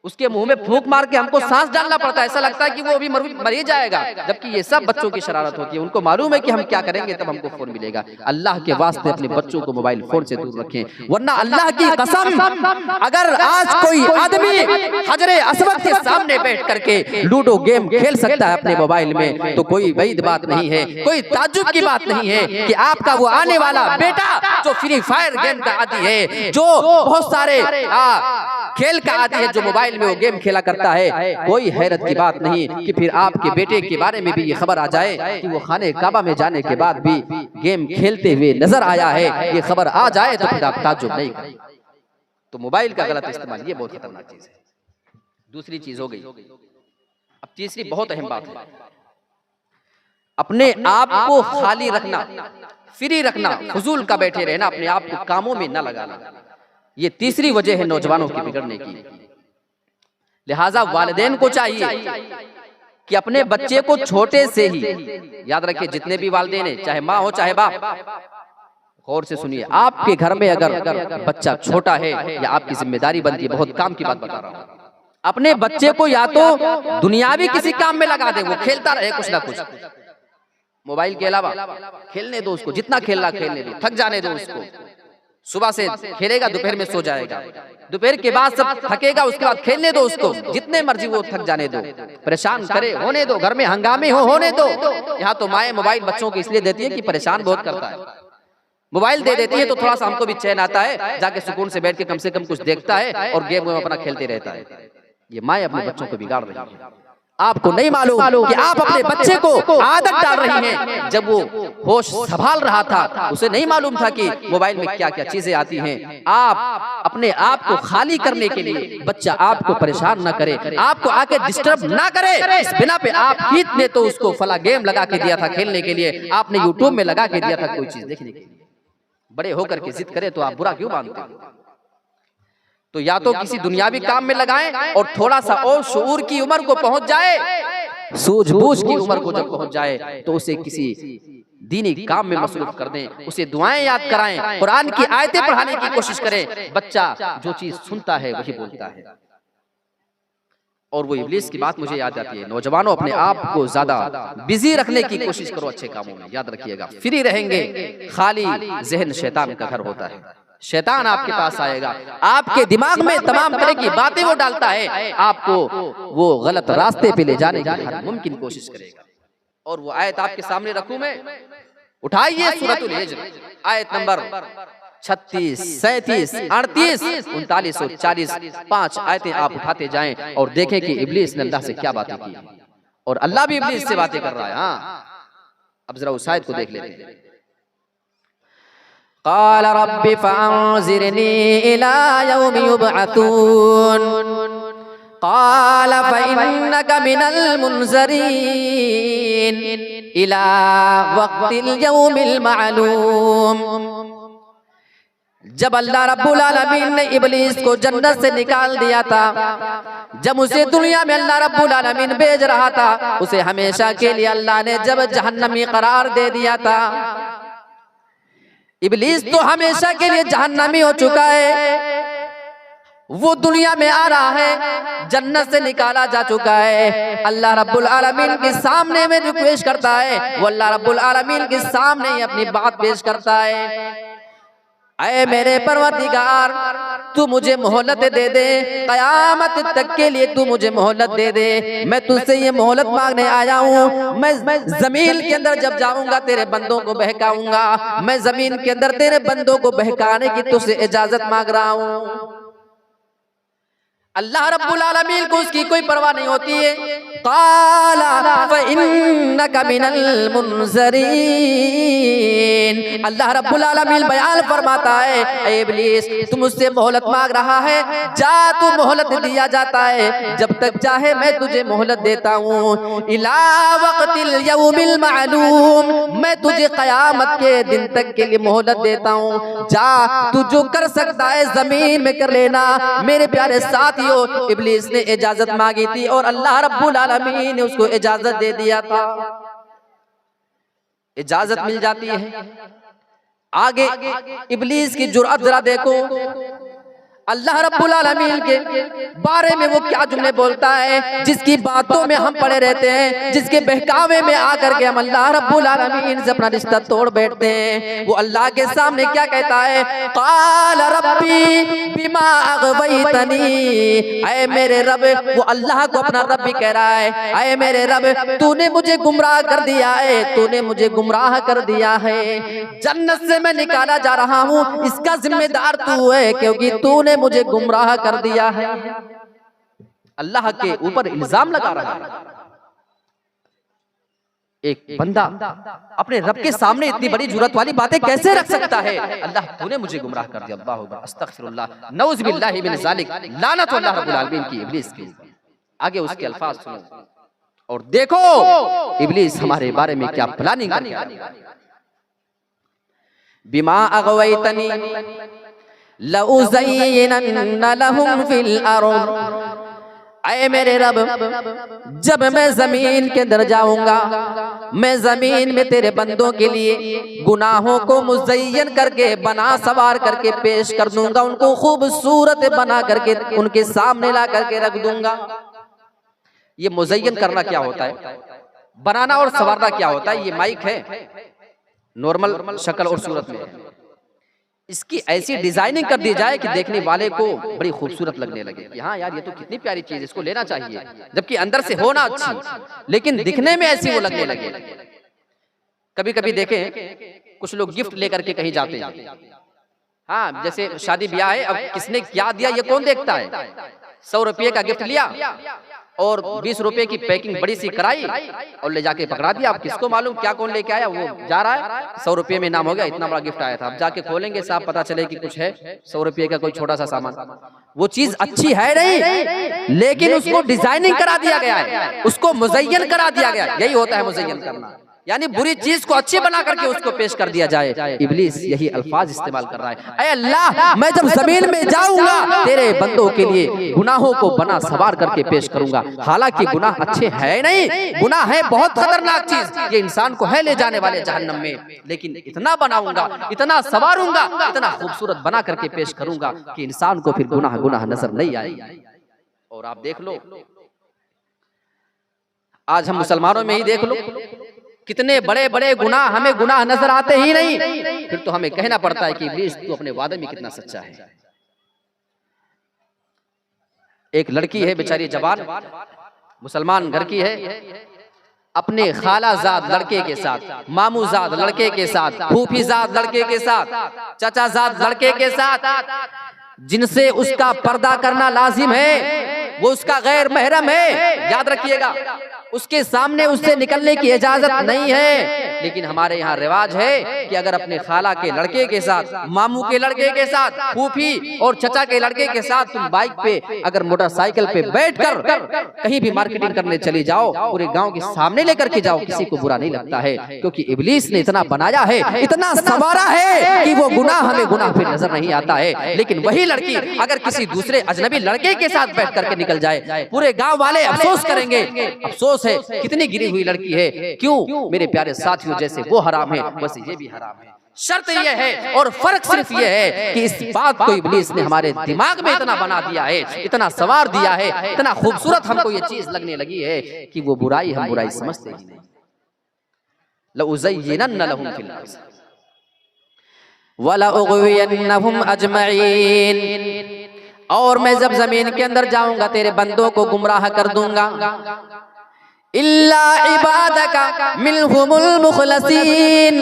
Speaker 1: उसके मुंह में फूंक मार के हमको सांस डालना पड़ता है, ऐसा लगता है कि वो अभी मर ही जाएगा, जबकि ये सब बच्चों की शरारत होती है। उनको मालूम है कि हम क्या करेंगे तब हमको फोन मिलेगा। अल्लाह के वास्ते अपने बच्चों को मोबाइल फोन से दूर रखें, वरना अल्लाह की कसम अगर आज कोई आदमी हजरे अस्वद के सामने बैठ करके लूडो गेम खेल सकता है अपने मोबाइल में, तो कोई बईद बात नहीं है, कोई ताज्जुब की बात नहीं है कि आपका वो आने वाला बेटा जो फ्री फायर गेम का आदी है, जो बहुत सारे खेल का आदी है, जो मोबाइल में वो गेम खेला करता है, कोई हैरत की बात नहीं कि फिर आपके बेटे के बारे में भी ये खबर आ जाए कि वो खाने काबा में जाने के बाद भी गेम खेलते हुए नजर आया है, ये खबर आ जाए तो फिर आप ताज्जुब नहीं करें। तो मोबाइल का गलत इस्तेमाल ये बहुत खतरनाक चीज है। दूसरी चीज हो गई, अब तीसरी बहुत अहम बात है, अपने आप को खाली रखना, फ्री रखना, फजूल का बैठे रहना, अपने आप को कामों में न लगाना। ये तीसरी वजह है नौजवानों की बिगड़ने की। लिहाजा वालिदैन को चाहिए कि अपने बच्चे को छोटे से ही, याद रखिए जितने भी वालिदैन हैं, चाहे माँ हो चाहे बाप, गौर से सुनिए, आपके घर में अगर बच्चा छोटा है या आपकी जिम्मेदारी बनती है, बहुत काम की बात बता रहा हूँ, अपने बच्चे को या तो दुनियावी किसी काम में लगा दे, वो खेलता रहे कुछ ना कुछ, मोबाइल के अलावा खेलने दो उसको, जितना खेलना खेलने दो, थक जाने दो उसको। सुबह से खेलेगा, दोपहर में सो जाएगा, दोपहर के बाद सब थकेगा, उसके बाद खेलने दो उसको, जितने मर्जी वो थक जाने दो, परेशान करे होने दो, घर में हंगामे होने दो। यहाँ तो माएं मोबाइल बच्चों को इसलिए देती है कि परेशान बहुत करता है, मोबाइल दे देती है तो थोड़ा सा हमको भी चैन आता है, जाके सुकून से बैठ के कम से कम कुछ देखता है और गेम अपना खेलते रहता है। ये माएं अपने बच्चों को बिगाड़ रही है। आपको नहीं मालूम कि आप अपने बच्चे को आदत डाल रही हैं। जब वो होश संभाल रहा था उसे नहीं मालूम था कि मोबाइल में क्या क्या चीजें आती हैं। आप अपने आप को खाली करने के लिए, बच्चा आपको परेशान ना करे, आपको आके डिस्टर्ब ना करे, इस बिना पे आप ईद ने तो उसको फला गेम लगा के दिया था खेलने के लिए, आपने यूट्यूब में लगा के दिया था कोई चीज देखने के लिए। बड़े होकर के जिद करे तो आप बुरा क्यों मानते हो? तो या तो किसी दुनियावी काम में लगाएं और थोड़ा सा और शऊर की उम्र को पहुंच जाए, सूझबूझ की उम्र को जब पहुंच जाए तो उसे किसी दीनी काम में मसरूफ कर दें, उसे दुआएं याद कराएं, कुरान की आयतें पढ़ाने की कोशिश करें। बच्चा जो चीज सुनता है वही बोलता है। और वो इब्लीस की बात मुझे याद आती है, नौजवानों अपने आप को ज्यादा बिजी रखने की कोशिश करो अच्छे कामों में। याद रखिएगा, फ्री रहेंगे, खाली जहन शैतान का घर होता है। शैतान आपके पास आएगा, आपके दिमाग में तमाम तरह की बातें वो डालता है, आपको वो गलत रास्ते पे ले जाने की हर मुमकिन कोशिश करेगा। और वो आयत आपके सामने रखूं मैं, उठाइए सूरतुल हिज्र आयत नंबर 36, 37, 38, 39 और 40, 5 आयतें आप उठाते जाएं और देखें कि इब्लीस ने अल्लाह से क्या बातें की और अल्लाह भी इब्लीस से बातें कर रहा है। हाँ, अब जरा उस आयत को देख लेते हैं।
Speaker 2: क़ाल रब्बि फ़अंज़िरनी इला यौमि युबअसून क़ाल फ़इन्नका मिनल मुनज़रीन इला वक़्तिल यौमिल मालूम। जब अल्लाह रब्बुल आलमीन ने इब्लीस को जन्नत से निकाल दिया था, जब उसे दुनिया में अल्लाह रब्बुल आलमीन भेज रहा था, उसे हमेशा के लिए अल्लाह ने जब जहन्नमी करार दे दिया था। इब्लीस तो हमेशा के लिए जहन्नमी हो चुका है, वो दुनिया में आ रहा है, जन्नत से निकाला जा चुका है। अल्लाह रब्बुल आलमीन के सामने में जो पेश करता है, वो अल्लाह रब्बुल आलमीन के सामने ही अपनी बात पेश करता है। ऐ मेरे परवरदिगार, तू मुझे मोहलत दे दे, कयामत तक के लिए तू मुझे मोहलत दे दे। मैं तुझसे ये मोहलत मांगने आया हूँ। मैं जमीन के अंदर जब जाऊंगा तेरे बंदों को बहकाऊंगा, मैं जमीन के अंदर तेरे बंदों को बहकाने की तुझसे इजाजत मांग रहा हूँ। अल्लाह रब्बुल आलमीन को उसकी कोई परवाह नहीं होती है। क़ाला फ़इन्नका मिनल मुनज़रीन। अल्लाह रब्बुल आलमीन बयान फरमाता है, ऐ इब्लीस तू मुझसे मोहलत मांग रहा है, जा तू मोहलत दिया जाता है, जब तक चाहे मैं तुझे मोहलत देता हूँ। इला वक़्तिल यौमिल मालूम, मैं तुझे क़यामत के दिन तक के लिए मोहलत देता हूँ। जा तू जो कर सकता है जमीन में कर लेना। मेरे प्यारे साथ थी वो इब्लीस ने इजाजत मांगी थी और अल्लाह रब्बुल आलमीन ने उसको इजाजत दे दिया था। इजाजत मिल जाती है। आगे इब्लीस की जुर्अत जरा देखो, अल्लाह रब्बुल आलमीन के बारे में वो क्या जुमले बोलता है, जिसकी बातों में हम पड़े रहते हैं, जिसके बहकावे में आकर के हम अल्लाह रब्बुल आलमीन से अपना रिश्ता तोड़ बैठते हैं। वो अल्लाह के सामने क्या कहता है, क़ाल रब्बी बिमा अग़वैतनी, ऐ मेरे रब, वो अल्लाह को अपना रब भी कह रहा है, ऐ मेरे रब तूने मुझे गुमराह कर दिया है, तूने मुझे गुमराह कर दिया है, जन्नत से मैं निकाला जा रहा हूँ, इसका जिम्मेदार तू है क्योंकि तूने मुझे गुमराह कर दिया है। अल्लाह के ऊपर इल्जाम लगा रहा है। एक बंदा अपने रब के सामने इतनी बड़ी जुर्रत वाली बातें कैसे रख सकता है? अल्लाह तूने मुझे गुमराह कर दिया, अल्लाहु अकबर, अस्तगफिरुल्लाह, नऊज़ बिल्लाहि मिन ज़ालिक, लानत अल्लाह रब्बुल आलमीन की इब्लीस की। आगे उसके अल्फाज सुनो और देखो इब्लीस हमारे बारे में क्या प्लानिंग करके आया। बिमा अग़वैतनी लउज़य्यिनन्ना लहुम फिल अर्ज़, ऐ मेरे रब जब मैं जमीन के अंदर जाऊंगा, मैं जमीन में तेरे बंदों के लिए गुनाहों को मुज़य्यन करके बना सवार करके पेश कर दूंगा, उनको खूबसूरत बना करके उनके सामने ला करके रख दूंगा। ये मुज़य्यन करना क्या होता है, बनाना और सवारना क्या होता है? ये माइक है, नॉर्मल शक्ल और सूरत में, इसकी ऐसी डिजाइनिंग कर दी जाए कि देखने वाले को बड़ी खूबसूरत लगने लगे। हाँ यार ये तो कितनी प्यारी चीज, इसको लेना चाहिए, जबकि अंदर से होना अच्छी लेकिन दिखने में ऐसी वो लगने लगे। कभी कभी देखें कुछ लोग गिफ्ट लेकर के कहीं जाते हैं, हाँ जैसे शादी ब्याह है, अब किसने क्या दिया ये कौन देखता है। 100 रुपये का गिफ्ट लिया और 20 रुपए की पैकिंग बड़ी सी कराई और ले जाके पकड़ा दिया। अब किसको मालूम क्या कौन लेके आया, वो जा रहा है 100 रुपये में नाम हो गया, इतना बड़ा गिफ्ट आया था। अब जाके खोलेंगे साहब पता चले कि कुछ है 100 रुपये का कोई छोटा सा सामान। वो चीज अच्छी है नहीं, लेकिन उसको डिजाइनिंग करा दिया गया है, उसको मुज़य्यन करा दिया गया। यही होता है मुज़य्यन करना, यानी बुरी चीज को अच्छी बना करके उसको पेश कर दिया जाए। इब्लीस यही अल्फाज इस्तेमाल कर रहा है, ऐ अल्लाह मैं जब जमीन में जाऊंगा तेरे बंदों के लिए गुनाहों को बना सवार करके पेश करूंगा। हालांकि गुनाह अच्छे है नहीं, गुनाह है बहुत खतरनाक चीज, ये इंसान को है ले जाने वाले जहन्नम में, लेकिन इतना बनाऊंगा, इतना सवारूंगा, इतना खूबसूरत बना करके पेश करूंगा कि इंसान को फिर गुनाह गुनाह नजर नहीं आएगा। और आप देख लो आज हम मुसलमानों में ही देख लो, कितने बड़े बड़े गुनाह हमें गुनाह नजर आते ही नहीं, फिर तो हमें कहना पड़ता है कि इब्लीस तू अपने वादे में कितना सच्चा है। एक लड़की है बेचारी जवान, मुसलमान घर की है, अपने खालाजाद लड़के के साथ, मामूजाद लड़के के साथ, फूफीजाद लड़के के साथ, चाचाजाद लड़के के साथ, जिनसे उसका पर्दा करना लाजिम है, वो उसका गैर महरम है, याद रखिएगा, उसके सामने उससे निकलने की इजाजत नहीं है। लेकिन हमारे यहाँ रिवाज है कि अगर अपने खाला के लड़के के साथ, मामू के लड़के के साथ, फूफी और चचा के लड़के के साथ तुम बाइक पे अगर मोटरसाइकिल पे बैठकर कहीं भी मार्केटिंग करने चली जाओ, पूरे गांव के सामने लेकर के जाओ, किसी को बुरा नहीं लगता है, क्योंकि इब्लीस ने इतना बनाया है, इतना संवारा है कि वो गुनाह हमें गुनाह फिर नजर नहीं आता है। लेकिन वही लड़की अगर किसी दूसरे अजनबी लड़के के साथ बैठ करके निकल जाए, पूरे गाँव वाले अफसोस करेंगे। अफसोस है कितनी गिरी हुई लड़की है, क्यों मेरे प्यारे साथियों, जैसे वो हराम है वैसे ये भी हराम है। शर्त ये है और फर्क सिर्फ ये है कि इस बात को इब्लीस ने हमारे दिमाग में इतना बना दिया है, इतना सवार दिया है, इतना खूबसूरत हमको ये चीज लगने लगी है कि वो बुराई हम बुराई समझते ही नहीं। लउज़य्यिनन्ना लहुम फिल अर्ज़ वलउग़वियन्नहुम अजमईन, और मैं जब जमीन के अंदर जाऊंगा तेरे बंदों को गुमराह कर दूंगा, इल्ला इबादका मिनहुमुल मुखलसीन,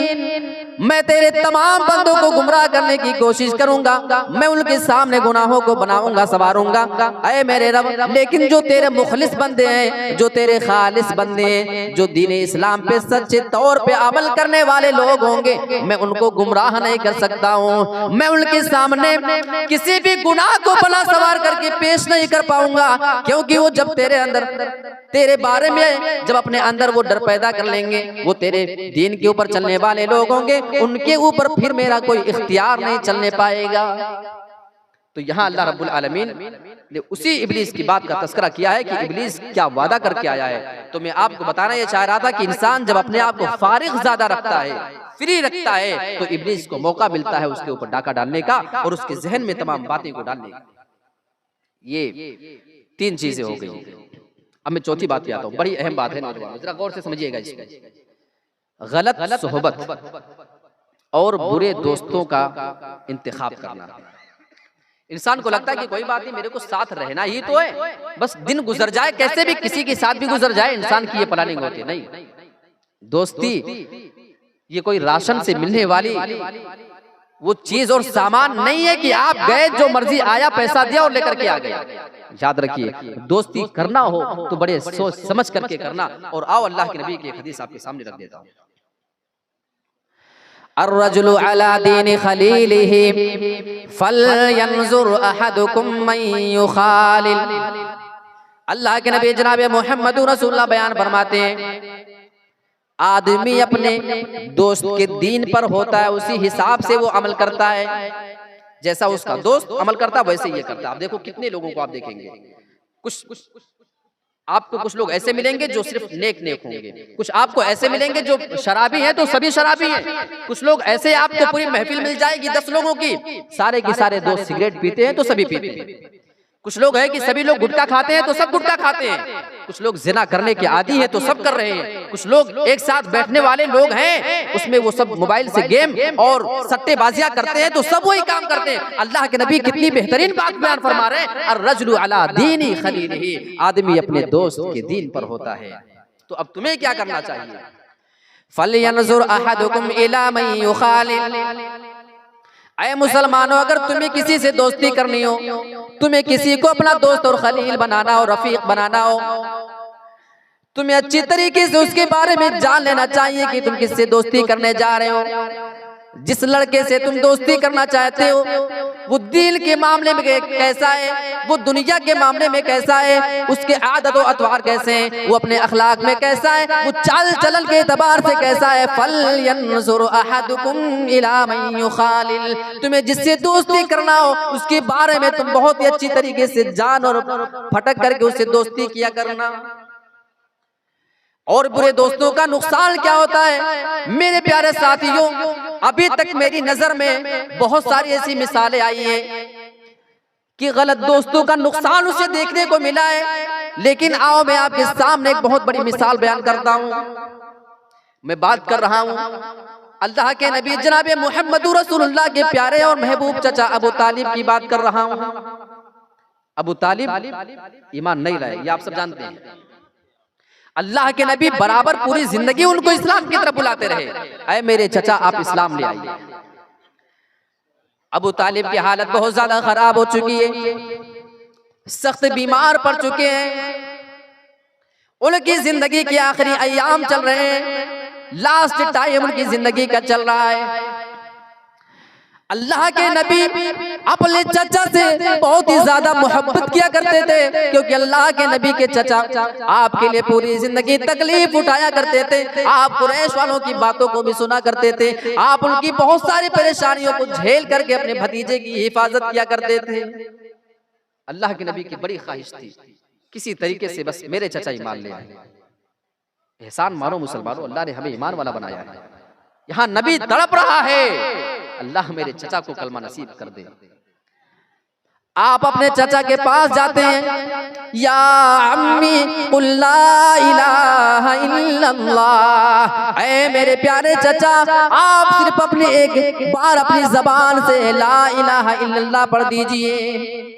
Speaker 2: मैं तेरे तमाम बंदों को गुमराह करने की कोशिश करूंगा, मैं उनके सामने गुनाहों को बनाऊंगा, सवारूंगा, ऐ मेरे रब। लेकिन जो तेरे मुखलिस बंदे हैं, जो तेरे खालिस बंदे हैं, जो दीन इस्लाम पे सच्चे तौर पे अमल करने वाले लोग होंगे, मैं उनको गुमराह नहीं कर सकता हूँ। मैं उनके सामने किसी भी गुनाह को बना सवार करके पेश नहीं कर पाऊंगा, क्योंकि वो जब तेरे अंदर तेरे बारे में जब अपने अंदर वो डर पैदा कर लेंगे, वो तेरे दीन के ऊपर चलने वाले लोग होंगे, उनके ऊपर फिर मेरा कोई इख्तियार नहीं चलने पाएगा।
Speaker 1: तो यहाँ अल्लाह रब्बुल आलमीन ने उसी इब्लीस की बात का तस्करा किया है कि इब्लीस क्या वादा करके आया है। तो मैं आपको बताना ये चाह रहा था कि इंसान जब अपने आप को फारिग ज्यादा रखता है, फ्री रखता है, तो इब्लीस को मौका मिलता है उसके ऊपर डाका डालने का और उसके जहन में तमाम बातें को डालने का। ये 3 चीजें हो गई। अब मैं चौथी बात पे आता हूँ, बड़ी अहम बात है नौजवान, जरा गौर से समझिएगा इसको। गलत सोहबत और बुरे दोस्तों का इंतखाब करना। इंसान को लगता है कि कोई बात नहीं, मेरे को साथ रहना ही तो है, बस दिन गुजर जाए कैसे भी, किसी के साथ भी गुजर जाए, इंसान की ये प्लानिंग होती है। नहीं, दोस्ती ये कोई राशन से मिलने वाली वो चीज और सामान नहीं है कि आप गए, जो मर्जी आया, पैसा दिया और लेकर के आ गए। याद रखिए, दोस्ती करना हो तो बड़े सोच समझ करके करना। और आओ अल्लाह के नबी की एक हदीस आपके सामने रख देता हूँ। अर्रजुलु अला दीनि खलीलिही फलयंजुर अहदुकुम मन युखालिल। अल्लाह के नबी जनाब मोहम्मद रसूलुल्लाह बयान फरमाते हैं, आदमी अपने दोस्त के दीन पर होता है, उसी हिसाब से वो अमल करता है। जैसा उसका दोस्त अमल करता वैसे ये करता है। आप देखो कितने लोगों को आप देखेंगे, आपको कुछ लोग ऐसे मिलेंगे जो सिर्फ नेक होंगे, कुछ आपको ऐसे मिलेंगे जो शराबी हैं तो सभी शराबी हैं, कुछ लोग ऐसे आपको पूरी महफिल मिल जाएगी 10 लोगों की, सारे के सारे दोस्त सिगरेट पीते हैं तो सभी पीते हैं। कुछ लोग हैं कि सभी लोग गुटखा खाते हैं तो सब गुटखा खाते हैं, कुछ लोग जिना करने के आदी हैं तो सब कर रहे हैं, कुछ लोग एक साथ बैठने वाले लोग हैं उसमें वो सब मोबाइल से गेम और सट्टेबाजियां करते हैं तो सब वही काम करते हैं। अल्लाह के नबी कितनी बेहतरीन बात बयान फरमा रहे हैं, अर्रजुलु अला दीनी खलीलिही, आदमी अपने दोस्त के दीन पर होता है। तो अब तुम्हें क्या करना चाहिए? फलयंजुर अहदुकुम इला मन युखालिल। ऐ मुसलमानों, अगर तुम्हें किसी से दोस्ती करनी हो, तुम्हें किसी को अपना दोस्त और खलील बनाना हो, रफीक बनाना हो, तुम्हें अच्छी तरीके से उसके बारे में जान लेना चाहिए कि तुम किससे दोस्ती करने जा रहे हो। जिस लड़के से तुम दोस्ती करना चाहते हो वो दीन के मामले में कैसा है, वो दुनिया के मामले में कैसा है, उसके आदत और अतवार कैसे हैं, वो अपने अखलाक में कैसा है, वो चाल चलन के एतबार से कैसा है। फलयंजुर अहदुकुम इला मन युखालिल। तुम्हें जिससे दोस्ती करना हो उसके बारे में तुम बहुत ही अच्छी तरीके से जान और फटक करके उससे दोस्ती किया करना। और बुरे दोस्तों का नुकसान क्या होता है मेरे प्यारे साथियों, अभी तक मेरी नजर में बहुत सारी ऐसी मिसालें आई हैं कि गलत दोस्तों का नुकसान उसे देखने को मिला है। लेकिन आओ मैं आपके सामने एक बहुत बड़ी मिसाल बयान करता हूं। मैं बात कर रहा हूं अल्लाह के नबी जनाब मोहम्मद रसूलुल्लाह के प्यारे और महबूब चचा अबू तालिब की बात कर रहा हूं। अबू तालिब ईमान नहीं लाए, ये आप सब जानते हैं। अल्लाह के नबी बराबर पूरी जिंदगी उनको इस्लाम की तरफ बुलाते रहे, ऐ मेरे चचा आप इस्लाम ले आइए। अबू तालिब की हालत बहुत ज्यादा खराब हो चुकी है, सख्त बीमार पड़ चुके हैं, उनकी जिंदगी के आखिरी अय्याम चल रहे हैं, लास्ट टाइम उनकी जिंदगी का चल रहा है। अल्लाह के नबी अपने चचा से बहुत ही ज्यादा मोहब्बत किया करते थे, क्योंकि अल्लाह के नबी के चचा आपके लिए पूरी जिंदगी तकलीफ उठाया करते थे, आप कुरैश वालों की बातों को भी सुना करते थे, आप उनकी बहुत सारी परेशानियों को झेल करके अपने भतीजे की हिफाजत किया करते थे। अल्लाह के नबी की बड़ी ख्वाहिश थी किसी तरीके से बस मेरे चचा ईमान ले आए। एहसान मानो मुसलमानों, अल्लाह ने हमें ईमान वाला बनाया है। यहाँ नबी तड़प रहा है, अल्लाह मेरे चचा को कलमा नसीब कर दे। आप अपने चचा के पास जाते हैं, या अम्मी कुल ला इलाहा इल्लल्लाह, ऐ मेरे प्यारे चचा आप सिर्फ अपनी एक बार अपनी जबान से ला इलाहा इल्लल्लाह पढ़ दीजिए।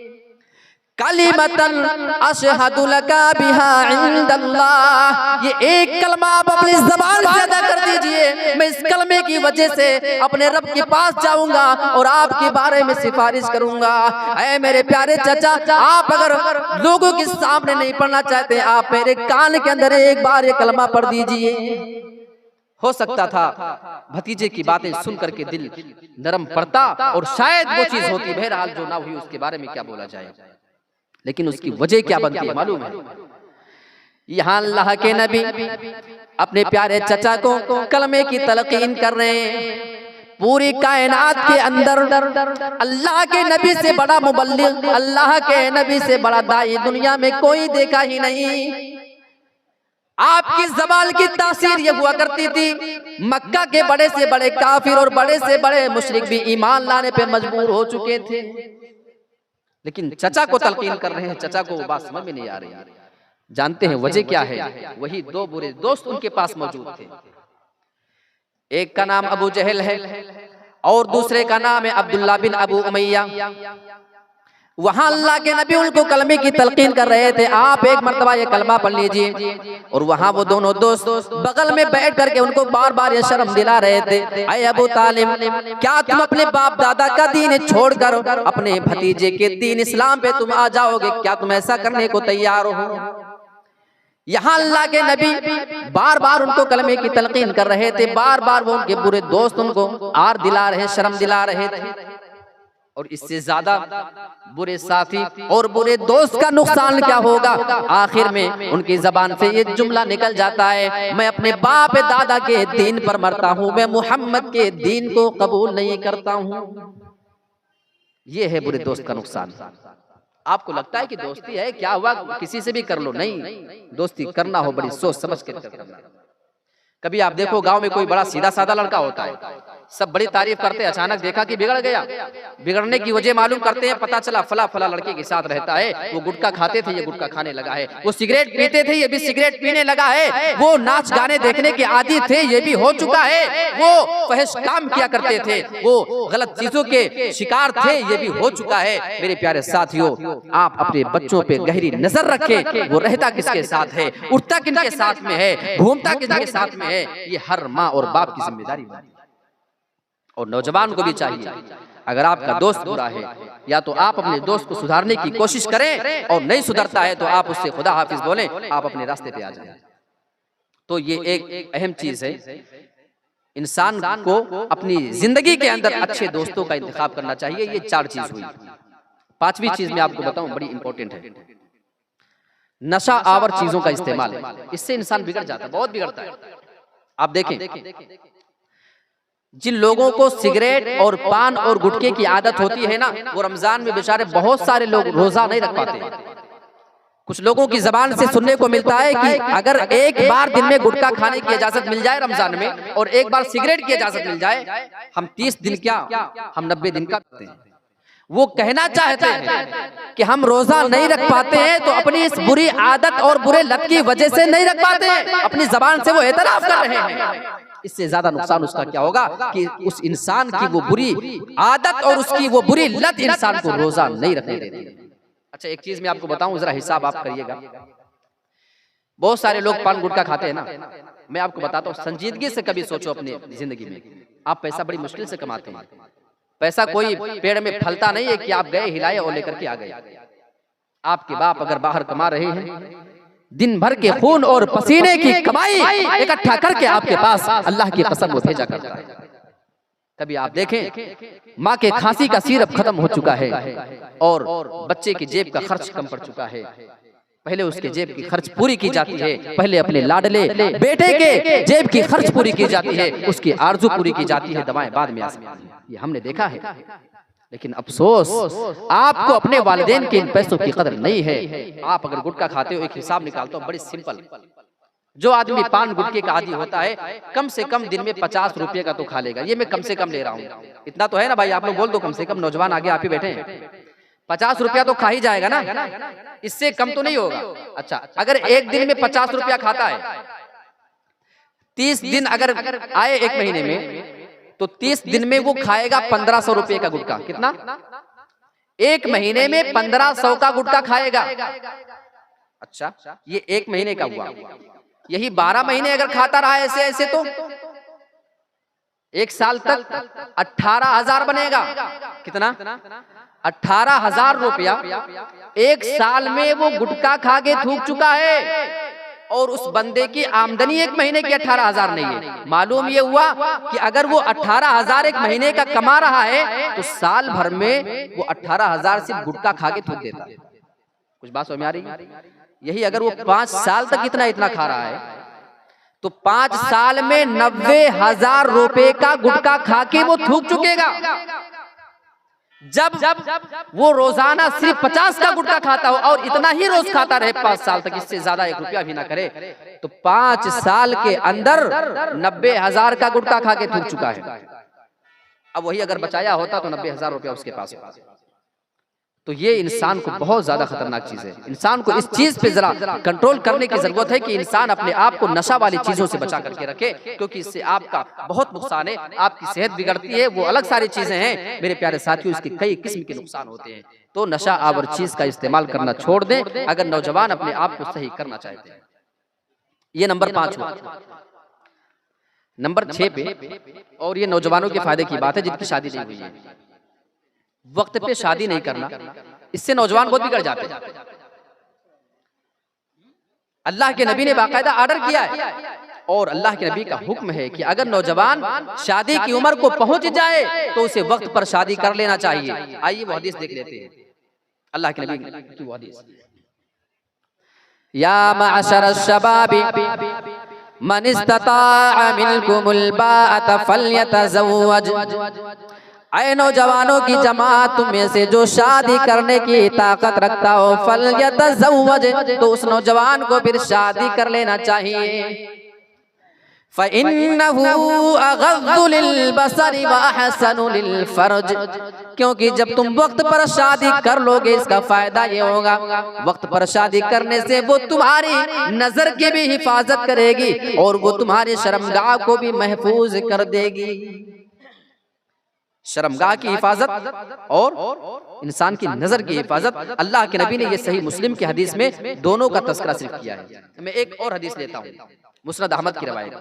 Speaker 1: कलिमतन अशहदु लका बिहा इंदल्लाह, ये एक कलमा आप अपनी ज़बान से अदा कर दीजिए। मैं इस कलमे की वजह से अपने रब के पास जाऊंगा और आपके बारे में सिफारिश करूंगा। ऐ मेरे प्यारे चचा आप अगर लोगों के सामने नहीं पढ़ना चाहते, आप मेरे कान के अंदर एक बार ये कलमा पढ़ दीजिए। हो सकता था भतीजे की बातें सुन करके दिल नरम पड़ता और शायद वो चीज होती, बहरहाल जो ना हुई उसके बारे में क्या बोला जाए, लेकिन उसकी वजह क्या बनती है मालूम है। यहाँ अल्लाह के नबी अपने प्यारे चचा को कलमे की तलकीन कर रहे हैं,
Speaker 2: पूरी कायनात के अंदर अल्लाह के नबी से बड़ा मुबल्लिग, अल्लाह के नबी से बड़ा दाई दुनिया में कोई देखा ही नहीं। आपकी ज़बान की तासीर ये हुआ करती थी, मक्का के बड़े से बड़े काफिर और बड़े से बड़े मुशरिक भी ईमान लाने पे मजबूर हो चुके थे, लेकिन चचा को तलकीन कर रहे हैं, चचा को वो बात समझ में नहीं आ रही। जानते हैं वजह क्या है? वही दो बुरे दोस्त उनके पास मौजूद थे। एक का नाम अबू जहल है और दूसरे का नाम है अब्दुल्ला बिन अबू उमैया। वहां अल्लाह के नबी उनको कलमे की तलकीन कर रहे थे, आप एक मर्तबा ये कलमा पढ़ लीजिए। और वहां वो दोनों दोस्त बगल में बैठ करके उनको बार बार ये शर्म दिला रहे थे, अय अबू तालिब, क्या तुम अपने बाप दादा का दीन छोड़कर अपने भतीजे के दीन इस्लाम पे तुम आ जाओगे? क्या तुम ऐसा करने को तैयार हो? यहाँ अल्लाह के नबी बार बार उनको कलमे की तलकीन कर रहे थे, बार बार वो उनके बुरे दोस्त उनको आर दिला रहे, शर्म दिला रहे थे। और इससे ज्यादा बुरे साथी और बुरे दोस्त का नुकसान क्या होगा? आखिर में उनकी जबान से ये जुमला निकल जाता है, मैं अपने बाप दादा के दीन पर मरता हूँ, मैं मोहम्मद के दीन को कबूल नहीं करता हूँ। ये है बुरे दोस्त का नुकसान। आपको लगता है कि दोस्ती है, क्या हुआ, किसी से भी कर लो, नहीं, दोस्ती करना हो बड़ी सोच समझ के करना। कभी आप देखो गांव में कोई बड़ा सीधा साधा लड़का होता है, सब बड़ी तारीफ करते हैं, अचानक देखा कि बिगड़ गया। बिगड़ने की वजह मालूम करते हैं, पता चला फला फला लड़के के साथ रहता है, वो गुटखा खाते थे, ये गुटखा खाने लगा है, वो सिगरेट पीते थे, ये भी सिगरेट पीने लगा है, वो नाच गाने देखने के आदी थे, ये भी हो चुका है, वो फहश काम किया करते थे, वो गलत चीजों के शिकार थे, ये भी हो चुका है। मेरे प्यारे साथियों, आप अपने बच्चों पे गहरी नजर रखें, वो रहता किसके साथ है, उठता किनके साथ में है, घूमता किसके साथ में है, ये हर माँ और बाप की जिम्मेदारी है। और नौजवान को भी चाहिए, अगर आपका दोस्त बुरा है, या तो आप अपने दोस्त को सुधारने की कोशिश करें, और नहीं सुधरता है तो आप उससे खुदा हाफिज बोलें, आप अपने रास्ते पे आ जाएं। तो ये एक अहम चीज है, इंसान को अपनी जिंदगी के अंदर अच्छे दोस्तों का इंतखाब करना चाहिए। ये 4 चीज हुई। 5वीं चीज मैं आपको बताऊं, बड़ी इंपॉर्टेंट है, नशा आवर चीजों का इस्तेमाल। इससे इंसान बिगड़ जाता है, बहुत बिगड़ता है। आप देखें, जिन लोगों को सिगरेट और पान और गुटखे की आदत होती है ना, वो रमजान में बेचारे बहुत सारे लोग रोजा नहीं रख पाते। कुछ लोगों की जबान से सुनने को मिलता है कि अगर एक बार दिन में गुटखा खाने की इजाजत मिल जाए रमजान में, और एक बार सिगरेट की इजाजत मिल जाए, हम 30 दिन क्या, हम 90 दिन का करते हैं। वो कहना चाहते हैं कि हम रोजा नहीं रख पाते हैं तो अपनी इस बुरी आदत और बुरे लत की वजह से नहीं रख पाते हैं, अपनी जबान से वो एतराफ कर रहे हैं। इससे ज्यादा नुकसान उसका क्या होगा कि उस इंसान की वो बुरी आदत और उसकी वो बुरी लत इंसान को रोजा नहीं रखने देती। अच्छा, एक चीज मैं आपको बताऊं, जरा हिसाब आप करिएगा। बहुत सारे लोग पान गुटखा खाते हैं ना, मैं आपको बताता हूँ, संजीदगी से कभी सोचो अपनी जिंदगी में, आप पैसा बड़ी मुश्किल से कमाते हैं। पैसा कोई पेड़ में फलता नहीं है कि आप गए हिलाए और लेकर के आ गए। आपके बाप अगर बाहर कमा रहे हैं, दिन भर के खून और पसीने की कमाई इकट्ठा करके आपके पास अल्लाह की कसम वो भेजा करता है। कभी आप देखें, माँ के खांसी का सिरप खत्म हो चुका है और बच्चे की जेब का खर्च कम पड़ चुका है। पहले उसके जेब की खर्च पूरी की जाती है, पहले अपने लाडले बेटे के जेब की खर्च पूरी की जाती है, उसकी आरजू पूरी की जाती है, दवाएं बाद में आती हैं। ये हमने देखा है। लेकिन अफसोस, आपको अपने वालिदैन के इन पैसों की कदर नहीं है। आप अगर गुटखा खाते हो, एक हिसाब निकालता हूँ बड़ी सिंपल, जो आदमी पान गुटखे का आदी होता है, कम से कम दिन में 50 रुपये का तो खा लेगा। ये मैं कम से कम ले रहा हूँ, इतना तो है ना भाई, आप लोग बोल दो कम से कम, नौजवान आगे आप ही बैठे हैं, 50 रुपया तो खा ही जाएगा ना, इससे कम तो नहीं होगा। अच्छा, अगर एक दिन में 50 रुपया खाता है, 30 दिन अगर आए एक महीने में, तो 30 दिन में वो खाएगा 1500 रुपये का गुटखा। कितना? एक महीने में 1500 का गुटखा खाएगा। अच्छा, ये एक महीने का हुआ। यही 12 महीने अगर खाता रहा ऐसे ऐसे तो एक साल तक 18,000 बनेगा। कितना? 18,000 रुपया एक साल में वो गुटखा खा के थूक चुका है। और उस बंदे की आमदनी एक महीने की 18,000 नहीं है। मालूम ये हुआ कि अगर वो 18,000 एक महीने का कमा रहा है, तो साल भर में वो 18,000 सिर्फ गुटखा खा के थूक देता है। कुछ बात समझ में आ रही है? यही अगर वो 5 साल तक इतना इतना खा रहा है, तो 5 साल में 90,000 रुपए का गुटखा खा के वो थूक चुकेगा। जब वो रोजाना सिर्फ 50 का गुटखा खाता हो और इतना ही रोज खाता रहे 5 साल तक, इससे ज्यादा 1 रुपया भी ना करे, तो 5 साल के अंदर 90,000 का गुटखा खा के थूक चुका है। अब वही अगर बचाया होता तो 90,000 रुपया उसके पास होता। तो ये इंसान को बहुत ज्यादा खतरनाक चीज है। इंसान को इस चीज पे जरा कंट्रोल करने की जरूरत है कि इंसान अपने आप को नशा वाली चीजों से बचा करके रखे, क्योंकि इससे आपका बहुत नुकसान है, आपकी सेहत बिगड़ती है, वो अलग सारी चीजें हैं मेरे प्यारे साथियों, इसके कई किस्म के नुकसान होते हैं। तो नशा आवर चीज का इस्तेमाल करना छोड़ दें अगर नौजवान अपने आप को सही करना चाहते हैं। ये नंबर 5 हुआ। नंबर 6 पे, और ये नौजवानों के फायदे की बात है जिनकी शादी नहीं हुई है, वक्त पे शादी नहीं करना, इससे नौजवान बहुत बिगड़ जाते हैं। अल्लाह के नबी ने बाकायदा ऑर्डर किया है और अल्लाह के नबी का हुक्म है कि अगर नौजवान शादी की उम्र को पहुंच जाए तो उसे वक्त पर शादी कर लेना चाहिए। आइए वो हदीस देख लेते हैं, अल्लाह के नबी की वो हदीस। या मअशर शबाबी मन इस्तताअ मिनकुमुल बाअत फल्यतज़व्वज, ऐ नौजवानों की जमात में से जो शादी करने की ताकत रखता हो, फल्यतज़व्वज, तो उस नौजवान को फिर शादी कर लेना चाहिए। फ़इन्नहु अग़ज़्ज़ु लिलबसरि व अहसनु लिलफ़र्ज, क्योंकि जब तुम वक्त पर शादी कर लोगे इसका फायदा ये होगा, वक्त पर शादी करने से वो तुम्हारी नजर की भी हिफाजत करेगी और वो तुम्हारी शर्मगाह को भी महफूज कर देगी। शर्मगाह की हिफाजत और इंसान की नजर की हिफाजत। अल्लाह के नबी ने ये सही मुस्लिम की हदीस में दोनों का तस्करा सिर्फ किया है। मैं एक और हदीस लेता हूँ, मुस्नद अहमद की रवायत।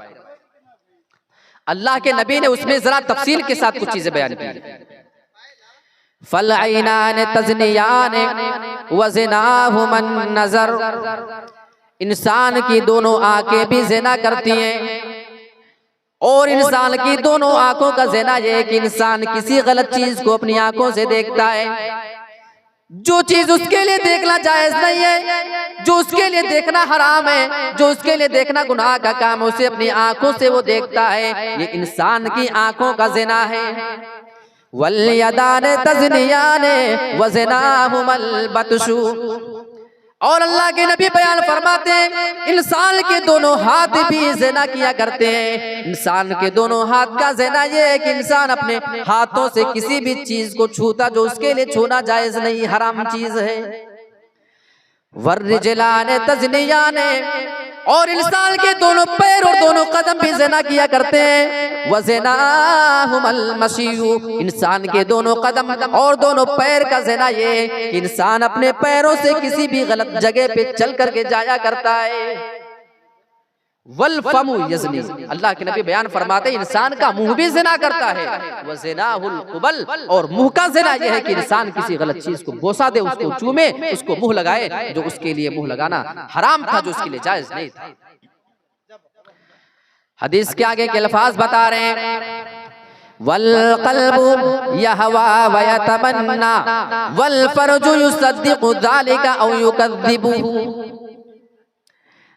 Speaker 2: अल्लाह के नबी ने उसमें जरा तफसील के साथ कुछ चीजें बयान की। फल ऐनान तज़नियान व ज़िनाहुमन नज़र, इंसान की दोनों आंखें भी ज़िना करती हैं और इंसान की दोनों आंखों का ज़िना ये है कि इंसान किसी गलत चीज को अपनी आंखों से देखता है, जो चीज उसके लिए देखना जायज नहीं है, जो उसके लिए देखना हराम है, जो उसके लिए देखना गुनाह का काम, उसे अपनी आंखों से वो देखता है, ये इंसान की आंखों का ज़िना है। वल यदान तज़नियान व ज़िनाहुमल बतशु, और अल्लाह के नबी बयान फरमाते हैं इंसान के दोनों हाथ भी ज़िना किया करते हैं। इंसान के दोनों हाथ का ज़िना ये है कि इंसान अपने हाथों से किसी भी चीज को छूता जो उसके लिए छूना जायज नहीं, हराम चीज है। वर्रिजलान तज़नियान, और इंसान के दोनों पैर और दोनों कदम भी ज़िना किया करते हैं। वज़िनाहुमल मशीयु, इंसान के दोनों कदम और दोनों पैर का ज़िना ये है कि इंसान अपने पैरों से किसी भी गलत जगह पे चल करके जाया करता है। वल फमु यज़नी, अल्लाह के नबी बयान फरमाते हैं इंसान का मुंह भी ज़िना करता है। वज़िनाहुल क़ुबल, और मुंह का ज़िना यह है कि इंसान किसी गलत चीज को बोसा दे, उसको चूमे, उसको मुंह लगाए, जो उसके लिए मुंह लगाना हराम था, जो उसके लिए जायज नहीं था। हदीस के आगे के अल्फाज बता रहे हैं वल क़ल्बु यहवा व यतमन्ना वल फ़र्जु युसद्दिक़ु ज़ालिका औ युकज़्ज़िबु,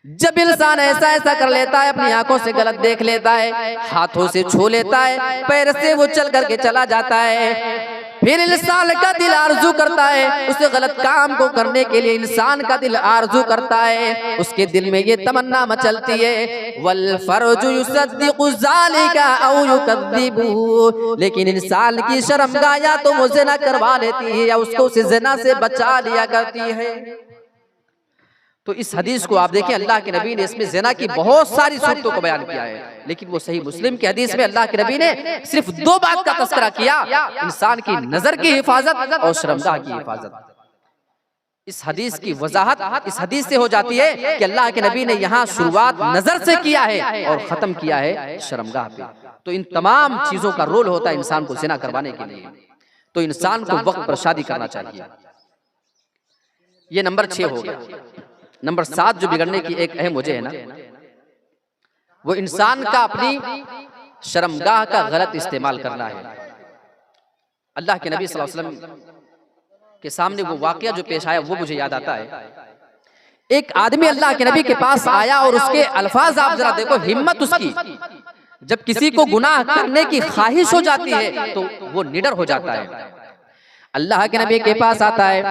Speaker 2: जब इंसान ऐसा ऐसा कर लेता है, अपनी आंखों से गलत देख लेता है, हाथों से छू लेता है, पैर से वो चल करके चला जाता है, फिर इंसान का दिल आरजू करता है उस गलत काम को करने के लिए, इंसान का दिल आरजू करता है, उसके दिल में ये तमन्ना मचलती है वल फर्जु युसद्दिक़ु ज़ालिका औ युकज़्ज़िबु, लेकिन इंसान की शर्मगाह या तो वो ज़िना करवा लेती है या उसको उस ज़िना से बचा लिया करती है। तो इस हदीस को आप देखिए, अल्लाह के नबी ने इसमें ज़िना की बहुत सारी सूरतों को बयान किया है, लेकिन वो सही मुस्लिम की हदीस में अल्लाह के नबी ने सिर्फ 2 बात का तस्करा किया, इंसान की नजर की हिफाजत और शर्मगाह की हिफाजत। इस हदीस की वजाहत इस हदीस से हो जाती है कि अल्लाह के नबी ने यहाँ शुरुआत नजर से किया है और खत्म किया है शर्मगाह पे। तो इन तमाम चीजों का रोल होता है इंसान को ज़िना करवाने के लिए। तो इंसान को वक्त पर शादी करना चाहिए। ये नंबर 6 हो गया। नंबर 7 जो बिगड़ने की एक अहम वजह है ना, वो इंसान का अपनी शर्मगाह का गलत इस्तेमाल करना है। अल्लाह के नबी सल्लल्लाहु अलैहि वसल्लम के सामने वो वाकया जो पेश आया वो मुझे याद आता है।
Speaker 1: एक आदमी अल्लाह के नबी के पास आया और उसके अल्फाज आप जरा देखो, हिम्मत उसकी। जब किसी को गुनाह करने की ख्वाहिश हो जाती है तो वो निडर हो जाता है। अल्लाह के नबी के पास आता है,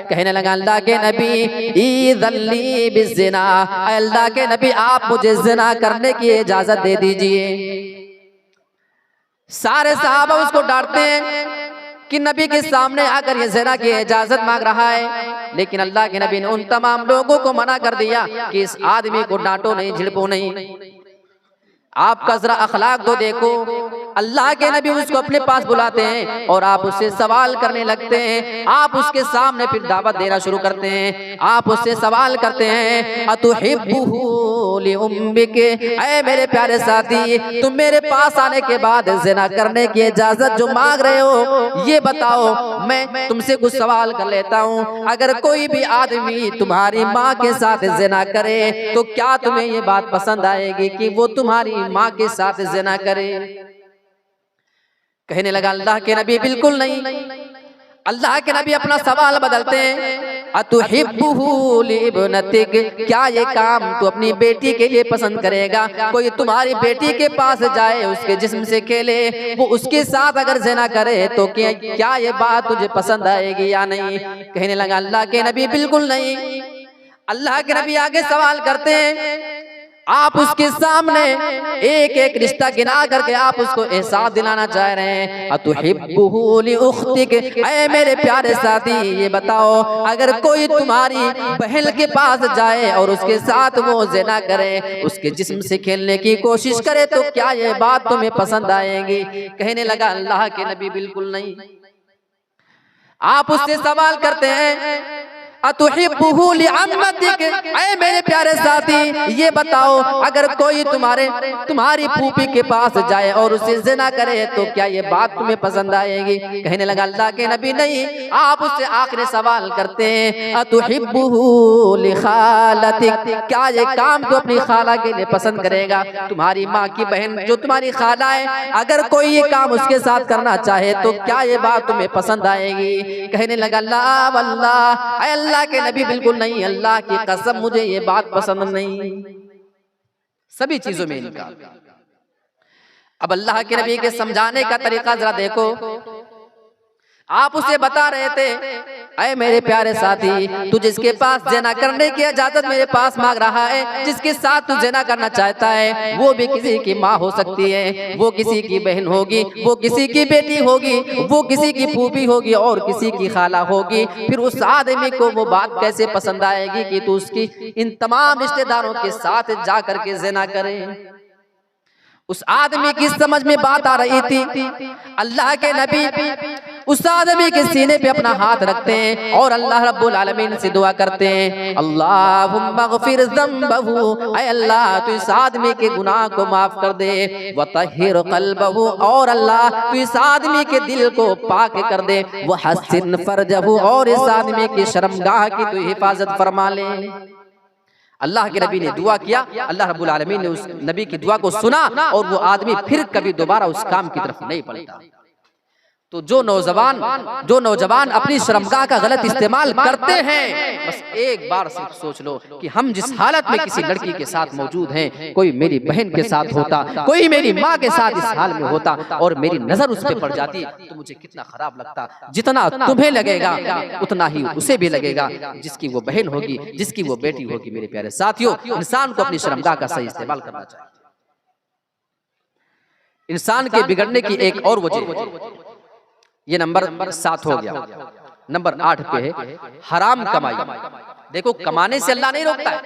Speaker 1: कहने लगा अल्लाह के नबी ईज़ल्ली बिज़िना, अल्लाह के नबी आप मुझे ज़िना करने की इजाजत दे दीजिए। सारे सहाबा उसको डांटते हैं कि नबी के सामने आकर ये ज़िना की इजाजत मांग रहा है, लेकिन अल्लाह के नबी ने उन तमाम लोगों को मना कर दिया कि इस आदमी को डांटो नहीं, झिड़को नहीं। आपका जरा अखलाक तो देखो। अल्लाह के नबी उसको अपने पास बुलाते हैं और आप उससे सवाल करने लगते हैं। आप उसके सामने फिर दावत देना शुरू करते हैं। आप उससे सवाल करते हैं, अतुहिब्बुहु लिउम्मिक, ऐ मेरे प्यारे साथी, तुम मेरे पास आने के बाद ज़िना करने की इजाजत जो मांग रहे हो, ये बताओ, मैं तुमसे कुछ सवाल कर लेता हूँ। अगर कोई भी आदमी तुम्हारी माँ के साथ ज़िना करे तो क्या तुम्हें ये बात पसंद आएगी कि वो तुम्हारी माँ के साथ ज़िना करे? कहने लगा अल्लाह के नबी बिल्कुल नहीं। अल्लाह के नबी अपना सवाल बदलते हैं, अतुहिब्बुहु लिइब्नतिक, क्या ये काम तू अपनी बेटी के लिए पसंद करेगा? कोई तुम्हारी बेटी के पास जाए, उसके जिस्म से खेले, वो उसके साथ अगर ज़िना करे तो क्या ये बात तुझे पसंद आएगी या नहीं? कहने लगा अल्लाह के नबी बिल्कुल नहीं। अल्लाह के नबी आगे सवाल करते हैं, आप उसके सामने एक एक रिश्ता गिना करके आप उसको एहसास दिलाना चाह रहे हैं। अतुहिब्बुहु लिउख्तिक, ऐ मेरे प्यारे साथी, ये बताओ, अगर कोई तुम्हारी बहन के पास जाए और उसके साथ वो ज़िना करे, उसके जिस्म से खेलने की कोशिश करे, तो क्या ये बात तुम्हें पसंद आएगी? कहने लगा अल्लाह के नबी बिल्कुल नहीं। आप उससे सवाल करते हैं, अतुहिब्बुहु लिअम्मतिक, ऐ मेरे प्यारे साथी, ये बताओ, अगर कोई तुम्हारी फूफी के पास जाए और उसे ज़िना करे तो क्या ये बात तुम्हें पसंद आएगी? कहने लगा अल्लाह के नबी नहीं। आप उससे आखिरी सवाल करते हैं, अतुहिब्बुहु लिखालतिक, क्या ये काम तो अपनी खाला के लिए पसंद करेगा? तुम्हारी माँ की बहन जो तुम्हारी खाला है, अगर कोई ये काम उसके साथ करना चाहे तो क्या ये बात तुम्हें पसंद आएगी? कहने लगा अल्लाह वल्लाह, अल्लाह के नबी बिल्कुल नहीं, अल्लाह की कसम मुझे ये बात पसंद नहीं। सभी चीजों में इनकार। अब अल्लाह के नबी के समझाने का तरीका जरा देखो। आप उसे बता रहे थे, ऐ मेरे प्यारे साथी, तू जिसके पास ज़िना करने की इजाजत मेरे पास मांग रहा है, जिसके साथ तू ज़िना करना चाहता है, वो भी किसी की माँ हो सकती है, वो किसी की बहन होगी, वो किसी की बेटी होगी, वो किसी की फूफी होगी और किसी की खाला होगी। फिर उस आदमी को वो बात कैसे पसंद आएगी कि तू उसकी इन तमाम रिश्तेदारों के साथ जा करके ज़िना करे? उस आदमी की समझ में बात आ रही थी। अल्लाह के नबी उस आदमी के सीने पे अपना हाथ रखते हैं और अल्लाह रब्बुल आलमीन से दुआ करते हैं, अल्लाहुम्मा ग़फिर ज़ंबहु, ऐ अल्लाह तू इस आदमी के गुनाह को माफ कर दे, व तहिर क़ल्बहु, और अल्लाह तू इस आदमी के दिल को पाक कर दे, व हस्सिन फ़रजहु, और इस आदमी की शर्मगाह की तू हिफाजत फरमा ले। अल्लाह के नबी ने दुआ किया, अल्लाह रब्बुल आलमीन ने उस नबी की दुआ को सुना और वो आदमी फिर कभी दोबारा उस काम की तरफ नहीं पलटा। तो जो नौजवान अपनी शर्मगाह का गलत इस्तेमाल करते हैं, बस एक बार सिर्फ सोच लो कि हम जिस हालत में किसी लड़की के साथ मौजूद हैं, कोई मेरी बहन के साथ होता, कोई मेरी माँ के साथ इस हाल में होता और मेरी नजर उस पर पड़ जाती तो मुझे कितना खराब लगता। जितना तुम्हें लगेगा उतना ही उसे भी लगेगा, जिसकी वो बहन होगी, जिसकी वो बेटी होगी। मेरे प्यारे साथियों, इंसान को अपनी शर्मगाह का सही इस्तेमाल करना चाहिए। इंसान के बिगड़ने की एक और वजह, ये नंबर 7 हो गया। नंबर 8 पे है हराम कमाई। देखो, कमाने से अल्लाह नहीं रोकता है,